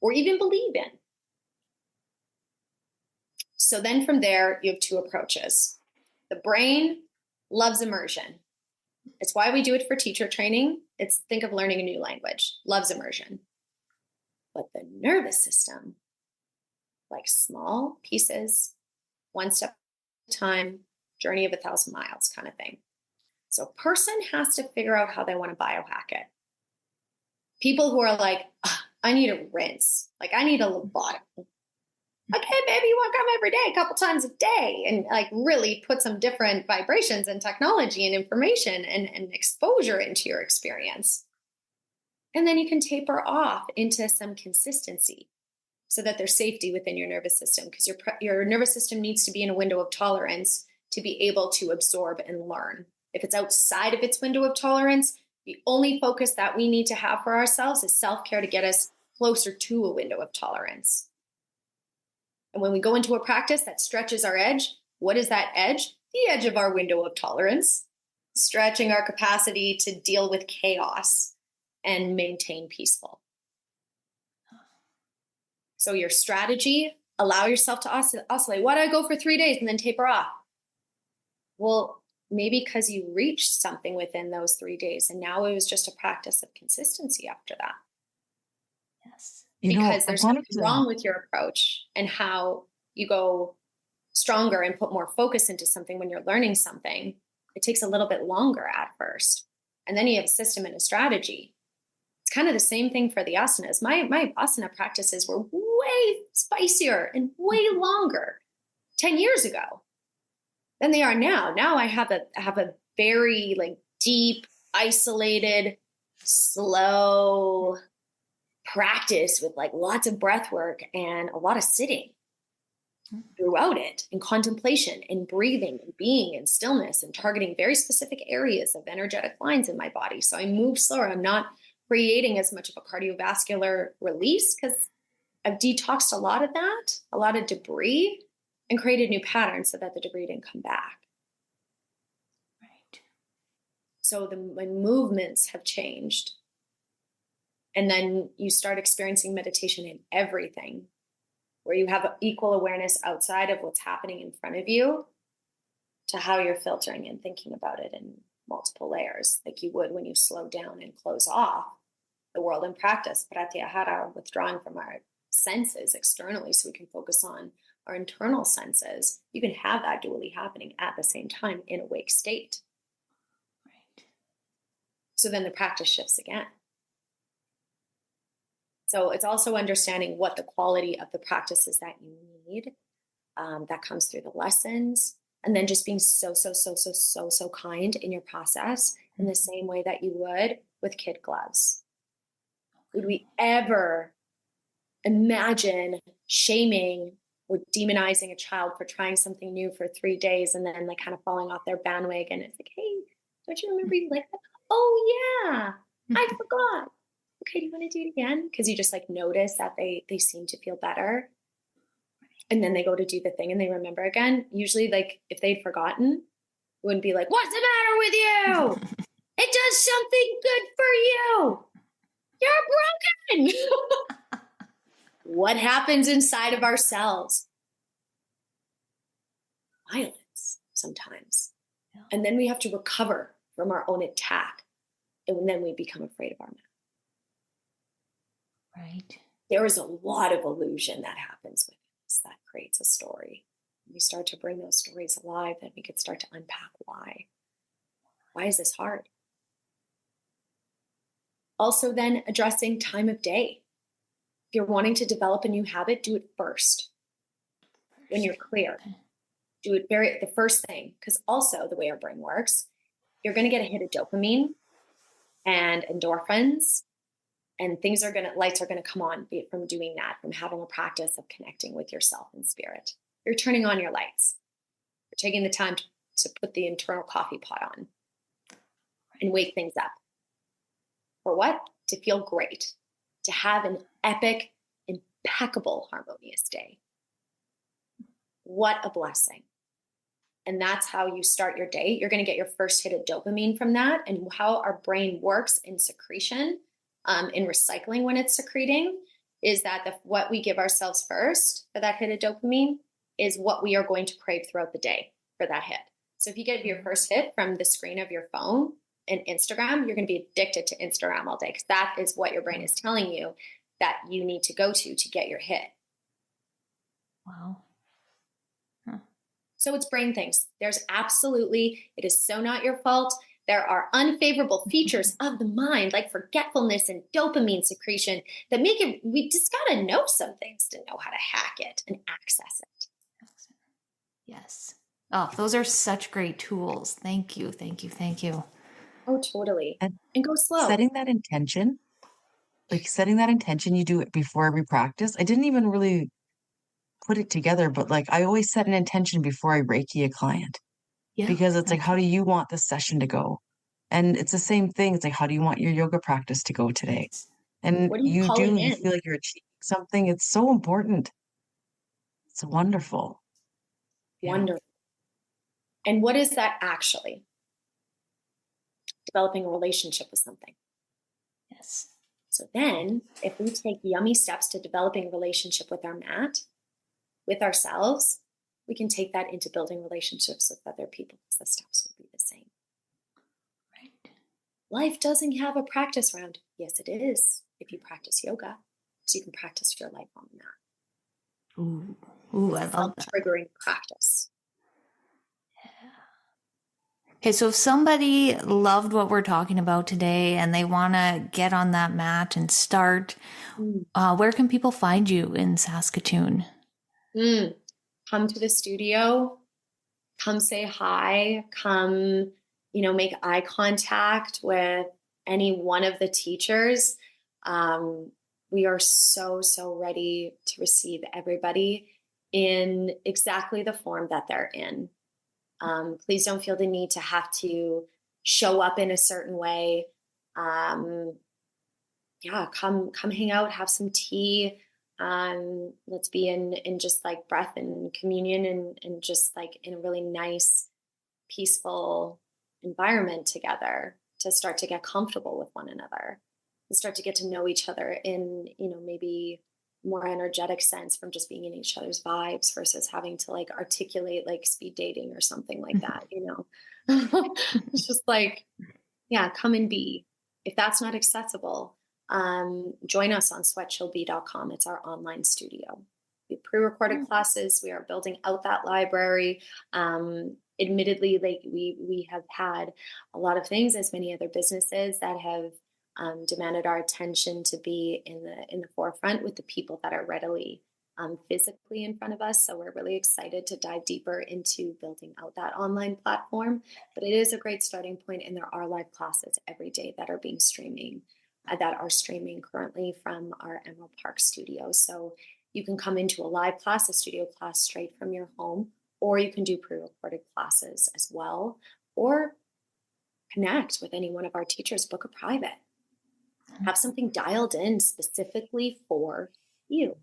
or even believe in. So then from there, you have two approaches. The brain loves immersion. It's why we do it for teacher training. Think of learning a new language, loves immersion. But the nervous system, like small pieces, one step at a time, journey of 1,000 miles kind of thing. So a person has to figure out how they want to biohack it. People who are like, I need a rinse. Like, I need a lobotomy. Okay, baby, you want to come every day, a couple times a day, and like really put some different vibrations and technology and information and exposure into your experience. And then you can taper off into some consistency so that there's safety within your nervous system, because your nervous system needs to be in a window of tolerance to be able to absorb and learn. If it's outside of its window of tolerance, the only focus that we need to have for ourselves is self-care to get us closer to a window of tolerance. And when we go into a practice that stretches our edge, what is that edge? The edge of our window of tolerance, stretching our capacity to deal with chaos and maintain peaceful. So your strategy, allow yourself to oscillate. Why do I go for 3 days and then taper off? Well, maybe because you reached something within those 3 days, and now it was just a practice of consistency after that. Yes. Because there's nothing wrong with your approach and how you go stronger and put more focus into something when you're learning something. It takes a little bit longer at first. And then you have a system and a strategy. It's kind of the same thing for the asanas. My asana practices were way spicier and way longer 10 years ago than they are now. Now I have a very like deep, isolated, slow practice with like lots of breath work and a lot of sitting throughout it, and contemplation and breathing and being in stillness and targeting very specific areas of energetic lines in my body. So I move slower. I'm not creating as much of a cardiovascular release because I've detoxed a lot of that, a lot of debris, and created new patterns so that the debris didn't come back. Right. So my movements have changed. And then you start experiencing meditation in everything, where you have equal awareness outside of what's happening in front of you to how you're filtering and thinking about it in multiple layers, like you would when you slow down and close off the world in practice. Pratyahara, withdrawing from our senses externally so we can focus on our internal senses. You can have that dually happening at the same time in awake state. Right. So then the practice shifts again. So it's also understanding what the quality of the practices that you need, that comes through the lessons, and then just being so kind in your process in the same way that you would with kid gloves. Would we ever imagine shaming or demonizing a child for trying something new for 3 days and then like kind of falling off their bandwagon? It's like, hey, don't you remember you like that? Oh yeah, I forgot. Okay, do you want to do it again? Because you just like notice that they seem to feel better. And then they go to do the thing and they remember again. Usually, like if they'd forgotten, it wouldn't be like, what's the matter with you? It does something good for you. You're broken. What happens inside of ourselves? Violence sometimes. Yeah. And then we have to recover from our own attack. And then we become afraid of our mat. Right. There is a lot of illusion that happens with us that creates a story. When we start to bring those stories alive, then we could start to unpack why. Why is this hard? Also then addressing time of day. If you're wanting to develop a new habit, do it first. When you're clear. Okay. Do it the first thing. Because also the way our brain works, you're going to get a hit of dopamine and endorphins. And lights are going to come on from doing that, from having a practice of connecting with yourself and spirit. You're turning on your lights. You're taking the time to put the internal coffee pot on and wake things up. For what? To feel great. To have an epic, impeccable, harmonious day. What a blessing. And that's how you start your day. You're going to get your first hit of dopamine from that. And how our brain works in secretion, in recycling when it's secreting, is that what we give ourselves first for that hit of dopamine is what we are going to crave throughout the day for that hit. So if you get your first hit from the screen of your phone and Instagram, you're going to be addicted to Instagram all day, because that is what your brain is telling you that you need to go to get your hit. Wow. So it's brain things. It is so not your fault. there are unfavorable features of the mind, like forgetfulness and dopamine secretion, that make it, we just got to know some things to know how to hack it and access it. Yes. Oh, those are such great tools. Thank you. Thank you. Thank you. Oh, totally. And And go slow. setting that intention, you do it before every practice. I didn't even really put it together, but like I always set an intention before I Reiki a client Yeah. because it's like, Thank how do you. you want the session to go? And it's the same thing. It's like, how do you want your yoga practice to go today? Yes. And What are you calling you in? feel like you're achieving something. It's so important. It's wonderful. Yeah. Wonderful. And what is that actually? Developing a relationship with something. Yes. So then, if we take yummy steps to developing a relationship with our mat, with ourselves, we can take that into building relationships with other people because the steps will be the same. Right. Life doesn't have a practice round. Yes, it is if you practice yoga. So you can practice your life on the mat. Ooh. Ooh, I love that. Self-triggering practice. Okay, so if somebody loved what we're talking about today and they want to get on that mat and start, where can people find you in Saskatoon? Come to the studio, come say hi, come, make eye contact with any one of the teachers. We are so, so ready to receive everybody in exactly the form that they're in. Please don't feel the need to have to show up in a certain way. Come hang out, have some tea. Let's be in just like breath and communion and just like in a really nice, peaceful environment together to start to get comfortable with one another and start to get to know each other in, maybe more energetic sense from just being in each other's vibes versus having to like articulate like speed dating or something like that, It's just like, yeah, come and be. If that's not accessible, join us on sweatchillbee.com. It's our online studio. We have pre-recorded classes. We are building out that library. Admittedly, like we have had a lot of things, as many other businesses, that have demanded our attention to be in the forefront with the people that are readily physically in front of us. So we're really excited to dive deeper into building out that online platform. But it is a great starting point, and there are live classes every day that are streaming currently from our Emerald Park studio. So you can come into a live class, a studio class, straight from your home, or you can do pre-recorded classes as well, or connect with any one of our teachers, book a private, have something dialed in specifically for you.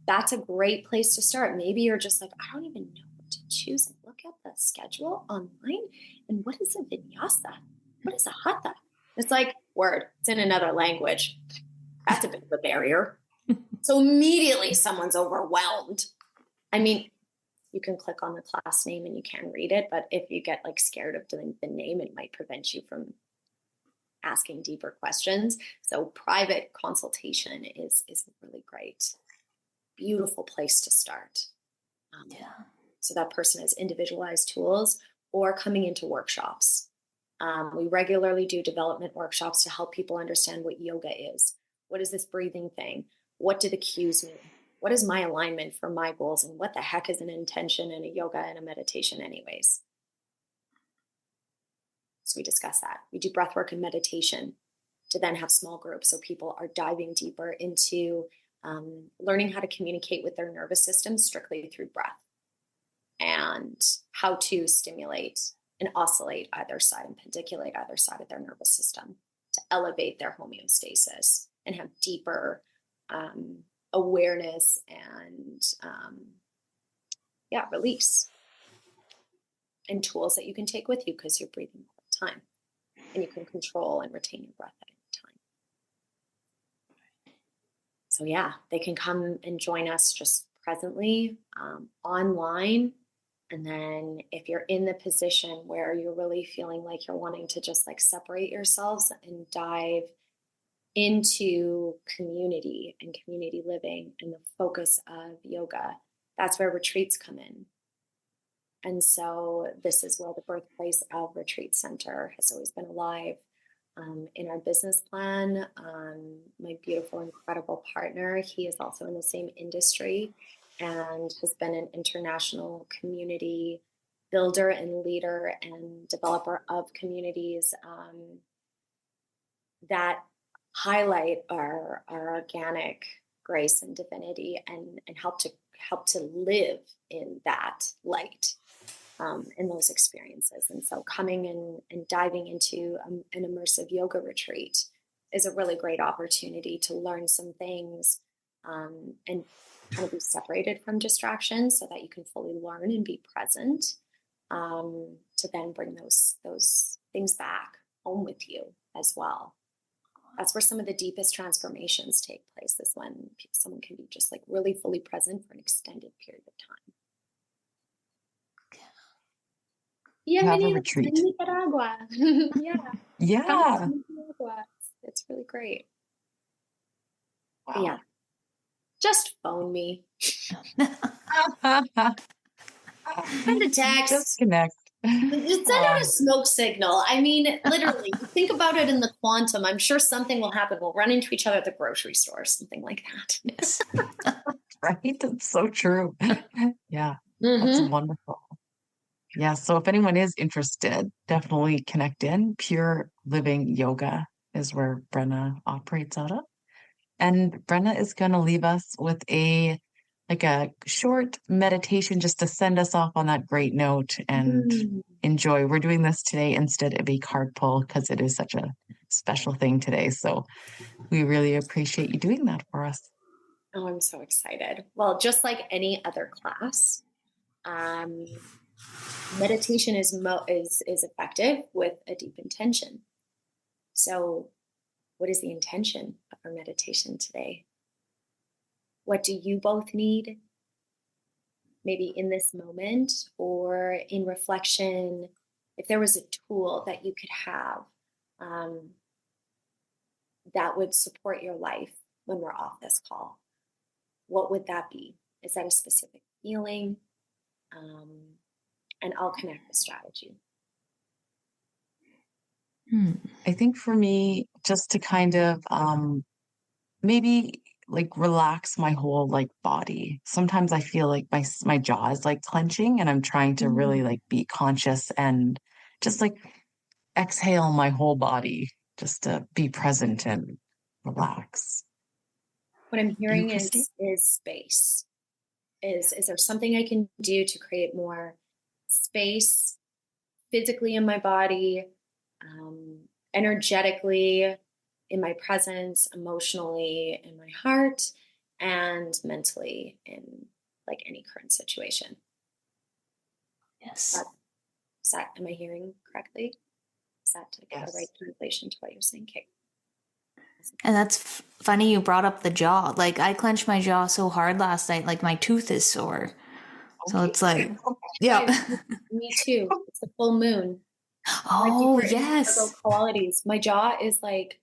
That's a great place to start. Maybe you're just like, I don't even know what to choose. And look at the schedule online. And what is a vinyasa? What is a hatha? It's like, word, it's in another language. That's a bit of a barrier. So immediately someone's overwhelmed. I mean, you can click on the class name and you can read it, but if you get like scared of doing the name, it might prevent you from asking deeper questions. So private consultation is a really great, beautiful place to start. So that person has individualized tools, or coming into workshops. We regularly do development workshops to help people understand what yoga is. What is this breathing thing? What do the cues mean? What is my alignment for my goals? And what the heck is an intention in a yoga and a meditation anyways? So we discuss that. We do breath work and meditation to then have small groups. So people are diving deeper into learning how to communicate with their nervous system strictly through breath, and how to stimulate and oscillate either side and pendiculate either side of their nervous system to elevate their homeostasis and have deeper awareness and release, and tools that you can take with you because you're breathing all the time, and you can control and retain your breath at any time. So yeah, they can come and join us just presently online. And then if you're in the position where you're really feeling like you're wanting to just like separate yourselves and dive into community and community living and the focus of yoga, that's where retreats come in. And so this is where the birthplace of Retreat Center has always been alive. In our business plan, my beautiful, incredible partner, he is also in the same industry and has been an international community builder and leader and developer of communities that highlight our organic grace and divinity and help to live in that light, in those experiences. And so coming in and diving into an immersive yoga retreat is a really great opportunity to learn some things, and kind of be separated from distractions so that you can fully learn and be present, to then bring those things back home with you as well. That's where some of the deepest transformations take place, is when someone can be just like really fully present for an extended period of time. Have a retreat. In Nicaragua. Yeah. Yeah. Nicaragua. It's really great. Wow. Yeah. Just phone me. Send a text. Just connect. Just send out a smoke signal. I mean, literally, think about it in the quantum. I'm sure something will happen. We'll run into each other at the grocery store, something like that. Yes. Right? It's so true. Yeah. Mm-hmm. That's wonderful. Yeah. So if anyone is interested, definitely connect in. Pure Living Yoga is where Brenna operates out of. And Brenna is going to leave us with a short meditation just to send us off on that great note and enjoy. We're doing this today instead of a card pull because it is such a special thing today. So we really appreciate you doing that for us. Oh, I'm so excited. Well, just like any other class, meditation is effective with a deep intention. So what is the intention of our meditation today? What do you both need? Maybe in this moment or in reflection, if there was a tool that you could have, that would support your life when we're off this call, what would that be? Is that a specific feeling? And I'll connect the strategy. I think for me, just to kind of maybe like relax my whole like body. Sometimes I feel like my jaw is like clenching and I'm trying to really like be conscious and just like exhale my whole body just to be present and relax. What I'm hearing is space. Is there something I can do to create more space physically in my body, energetically in my presence, emotionally in my heart, and mentally in like any current situation? Yes. Am I hearing correctly? Is that the right translation to what you're saying, Kate? And that's funny you brought up the jaw. Like I clenched my jaw so hard last night, like my tooth is sore. So it's like, yeah. Me too. It's the full moon. Oh, yes. Qualities. My jaw is like,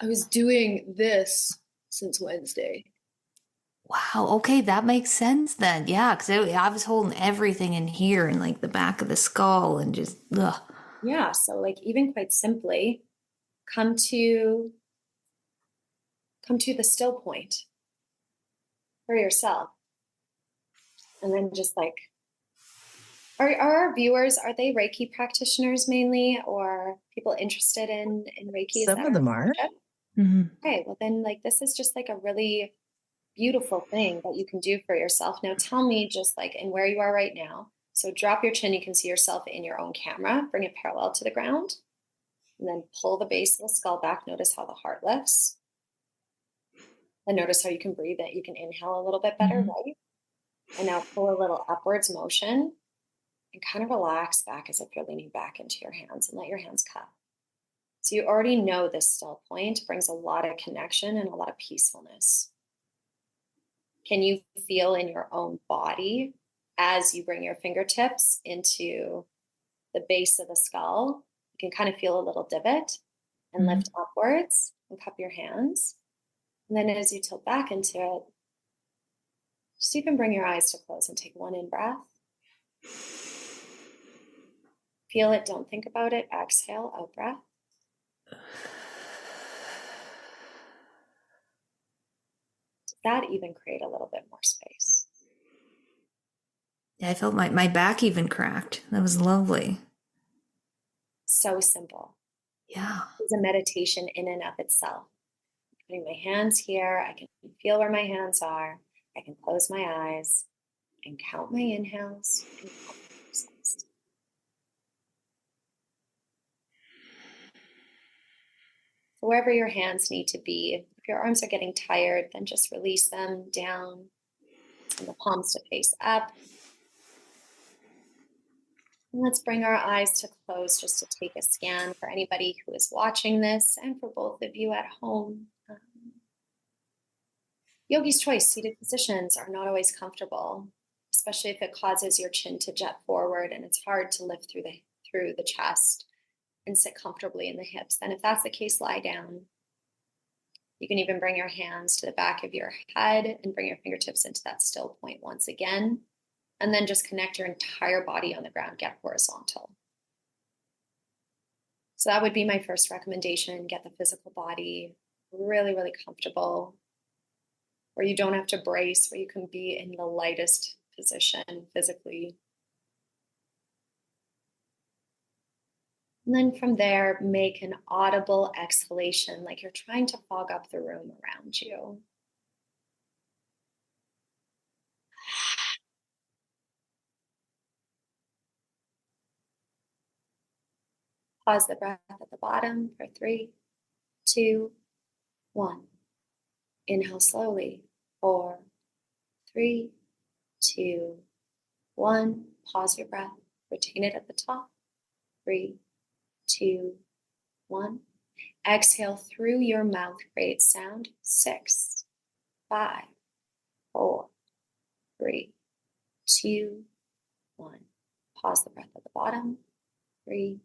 I was doing this since Wednesday. Wow. Okay, that makes sense then. Yeah, because I was holding everything in here and like the back of the skull and just, ugh. Yeah. So like even quite simply, come to the still point for yourself. And then just like, are our viewers, are they Reiki practitioners mainly, or people interested in Reiki? Some of them are. Mm-hmm. Okay, well then like this is just like a really beautiful thing that you can do for yourself. Now tell me just like in where you are right now. So drop your chin, you can see yourself in your own camera, bring it parallel to the ground, and then pull the base of the skull back. Notice how the heart lifts. And notice how you can breathe it. You can inhale a little bit better, right? And now pull a little upwards motion and kind of relax back as if you're leaning back into your hands and let your hands cup. So you already know this still point brings a lot of connection and a lot of peacefulness. Can you feel in your own body as you bring your fingertips into the base of the skull? You can kind of feel a little divot and lift upwards and cup your hands. And then as you tilt back into it, just even bring your eyes to close and take one in breath Feel it, don't think about it. Exhale, out breath. Does that even create a little bit more space? Yeah, I felt my back even cracked. That was lovely. So simple. Yeah. It's a meditation in and of itself. Putting my hands here, I can feel where my hands are. I can close my eyes and count my inhales and count my exhales. So wherever your hands need to be, if your arms are getting tired, then just release them down and the palms to face up. And let's bring our eyes to close just to take a scan for anybody who is watching this and for both of you at home. Yogi's choice, seated positions are not always comfortable, especially if it causes your chin to jet forward and it's hard to lift through the chest and sit comfortably in the hips. Then if that's the case, lie down. You can even bring your hands to the back of your head and bring your fingertips into that still point once again. And then just connect your entire body on the ground, get horizontal. So that would be my first recommendation. Get the physical body really, really comfortable, where you don't have to brace, where you can be in the lightest position physically. And then from there, make an audible exhalation, like you're trying to fog up the room around you. Pause the breath at the bottom for 3, 2, 1. Inhale slowly. 4, 3, 2, 1. Pause your breath. Retain it at the top. 3, 2, 1. Exhale through your mouth. Create sound. 6, 5, 4, 3, 2, 1. Pause the breath at the bottom. 3,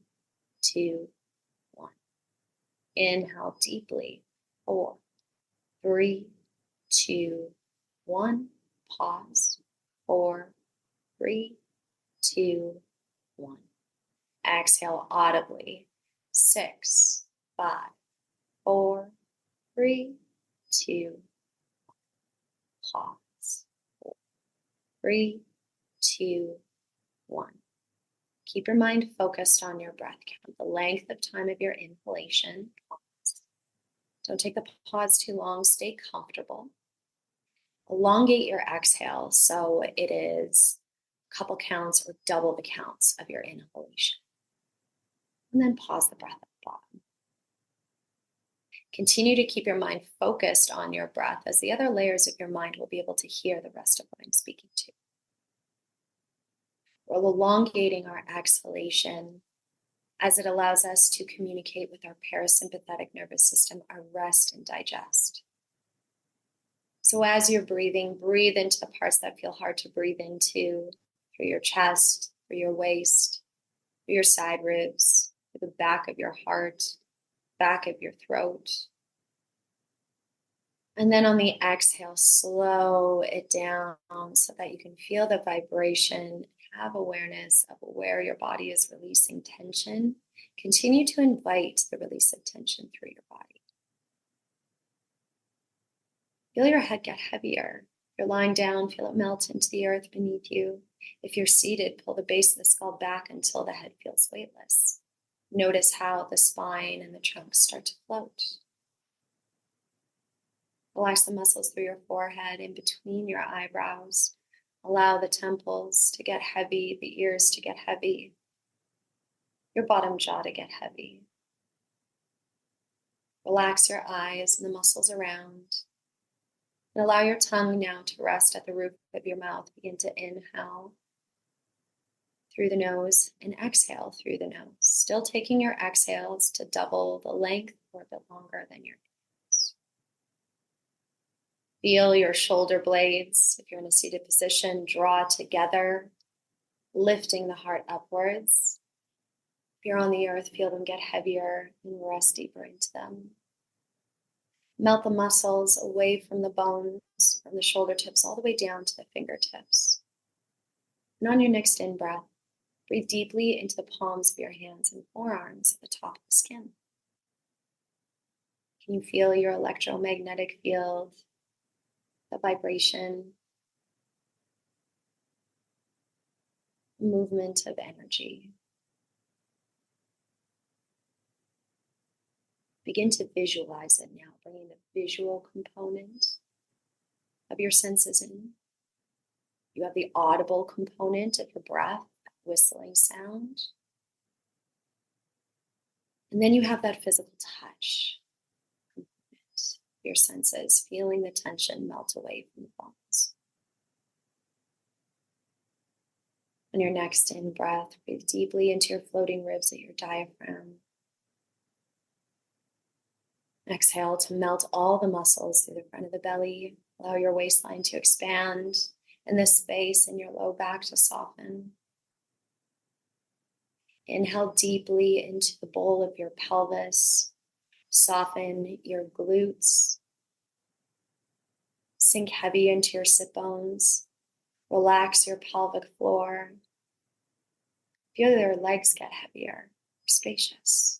2, 1. Inhale deeply. 4, 3, 2, 1. Pause. 4, 3, 2, 1. Exhale audibly. 6, 5, 4, 3, 2, 1. Pause. 4, 3, 2, 1. Keep your mind focused on your breath. Count the length of time of your inhalation. Pause. Don't take the pause too long. Stay comfortable. Elongate your exhale so it is a couple counts or double the counts of your inhalation. And then pause the breath at the bottom. Continue to keep your mind focused on your breath, as the other layers of your mind will be able to hear the rest of what I'm speaking to. We're elongating our exhalation as it allows us to communicate with our parasympathetic nervous system, our rest and digest. So as you're breathing, breathe into the parts that feel hard to breathe into, through your chest, through your waist, through your side ribs, through the back of your heart, back of your throat. And then on the exhale, slow it down so that you can feel the vibration, have awareness of where your body is releasing tension. Continue to invite the release of tension through your body. Feel your head get heavier. If you're lying down, feel it melt into the earth beneath you. If you're seated, pull the base of the skull back until the head feels weightless. Notice how the spine and the trunk start to float. Relax the muscles through your forehead, in between your eyebrows. Allow the temples to get heavy, the ears to get heavy, your bottom jaw to get heavy. Relax your eyes and the muscles around. And allow your tongue now to rest at the roof of your mouth. Begin to inhale through the nose and exhale through the nose. Still taking your exhales to double the length or a bit longer than your inhales. Feel your shoulder blades, if you're in a seated position, draw together, lifting the heart upwards. If you're on the earth, feel them get heavier and rest deeper into them. Melt the muscles away from the bones, from the shoulder tips all the way down to the fingertips. And on your next in breath, breathe deeply into the palms of your hands and forearms at the top of the skin. Can you feel your electromagnetic field, the vibration, movement of energy? Begin to visualize it now, bringing the visual component of your senses in. You have the audible component of your breath, whistling sound. And then you have that physical touch component of your senses, feeling the tension melt away from the bones. On your next in breath, breathe deeply into your floating ribs at your diaphragm. Exhale to melt all the muscles through the front of the belly. Allow your waistline to expand and the space in your low back to soften. Inhale deeply into the bowl of your pelvis. Soften your glutes. Sink heavy into your sit bones. Relax your pelvic floor. Feel your legs get heavier, spacious.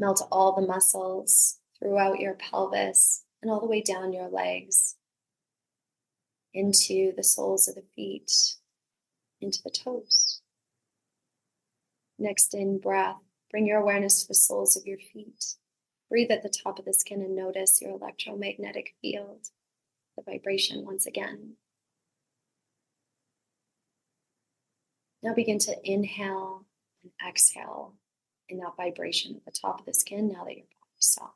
Melt all the muscles throughout your pelvis and all the way down your legs, into the soles of the feet, into the toes. Next in breath, bring your awareness to the soles of your feet. Breathe at the top of the skin and notice your electromagnetic field, the vibration once again. Now begin to inhale and exhale in that vibration at the top of the skin now that your body is soft.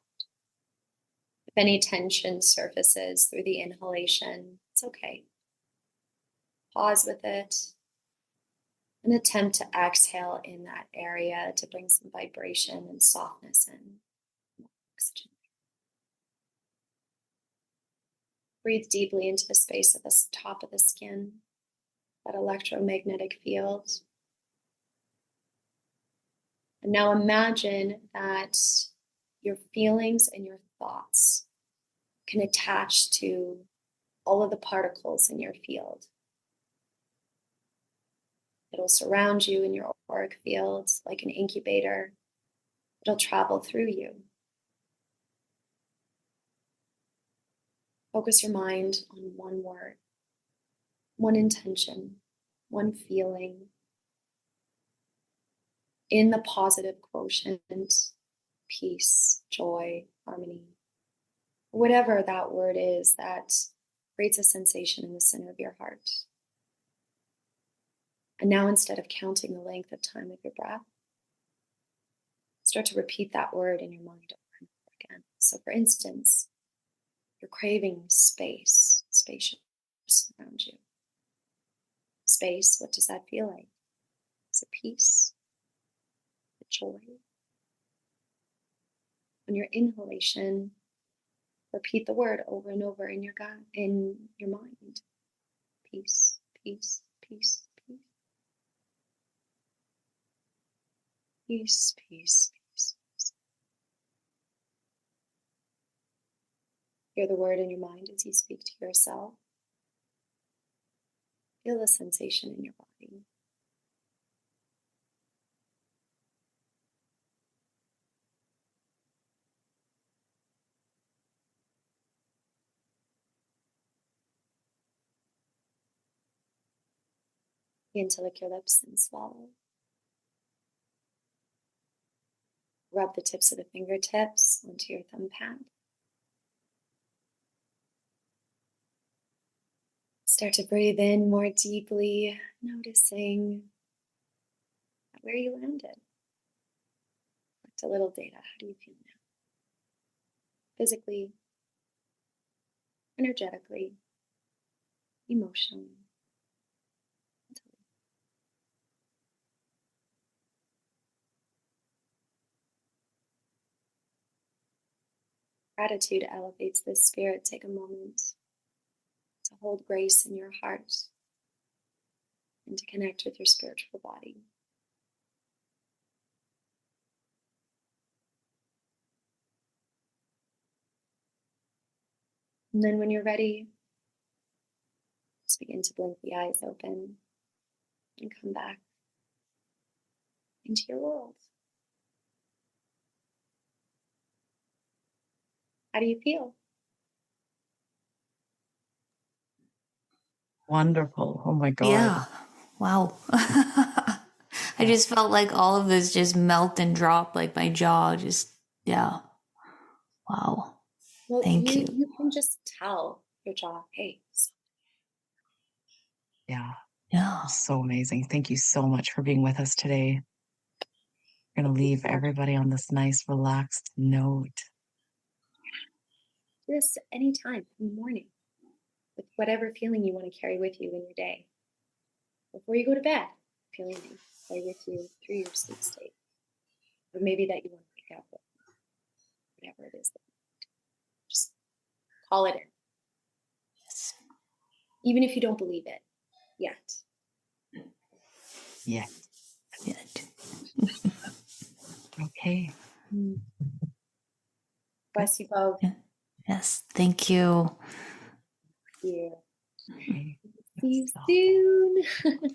If any tension surfaces through the inhalation, it's okay. Pause with it and attempt to exhale in that area to bring some vibration and softness in. Oxygen. Breathe deeply into the space at the top of the skin, that electromagnetic field. And now imagine that your feelings and your thoughts can attach to all of the particles in your field. It'll surround you in your auric field like an incubator. It'll travel through you. Focus your mind on one word, one intention, one feeling. In the positive quotient, peace, joy, harmony, whatever that word is that creates a sensation in the center of your heart. And now instead of counting the length of time of your breath, start to repeat that word in your mind over and over again. So for instance, you're craving space, spacious around you. Space, what does that feel like? Is it peace? Is it joy? On your inhalation, repeat the word over and over in your gut, in your mind. Peace, peace, peace, peace. Peace, peace, peace, peace. Hear the word in your mind as you speak to yourself. Feel the sensation in your body. Begin to lick your lips and swallow. Rub the tips of the fingertips onto your thumb pad. Start to breathe in more deeply, noticing where you landed. Collect a little data. How do you feel now? Physically, energetically, emotionally, mentally. Gratitude elevates this spirit. Take a moment to hold grace in your heart and to connect with your spiritual body. And then when you're ready, Just begin to blink the eyes open and come back into your world. How do you feel? Wonderful. Oh my God. Yeah. Wow. I just felt like all of this just melt and drop, like my jaw just, yeah. Wow. Well, Thank you. you can just tell your jaw, hey. Yeah. Yeah. So amazing. Thank you so much for being with us today. We're going to leave everybody on this nice, relaxed note. Do this anytime in the morning with whatever feeling you want to carry with you in your day. Before you go to bed, feeling that you carry with you through your sleep state. Or maybe that you want to wake up with, whatever it is. Just call it in. Yes. Even if you don't believe it yet. Yet. Okay. Bless you both. Yes. Thank you. Yeah. Okay. See you soon.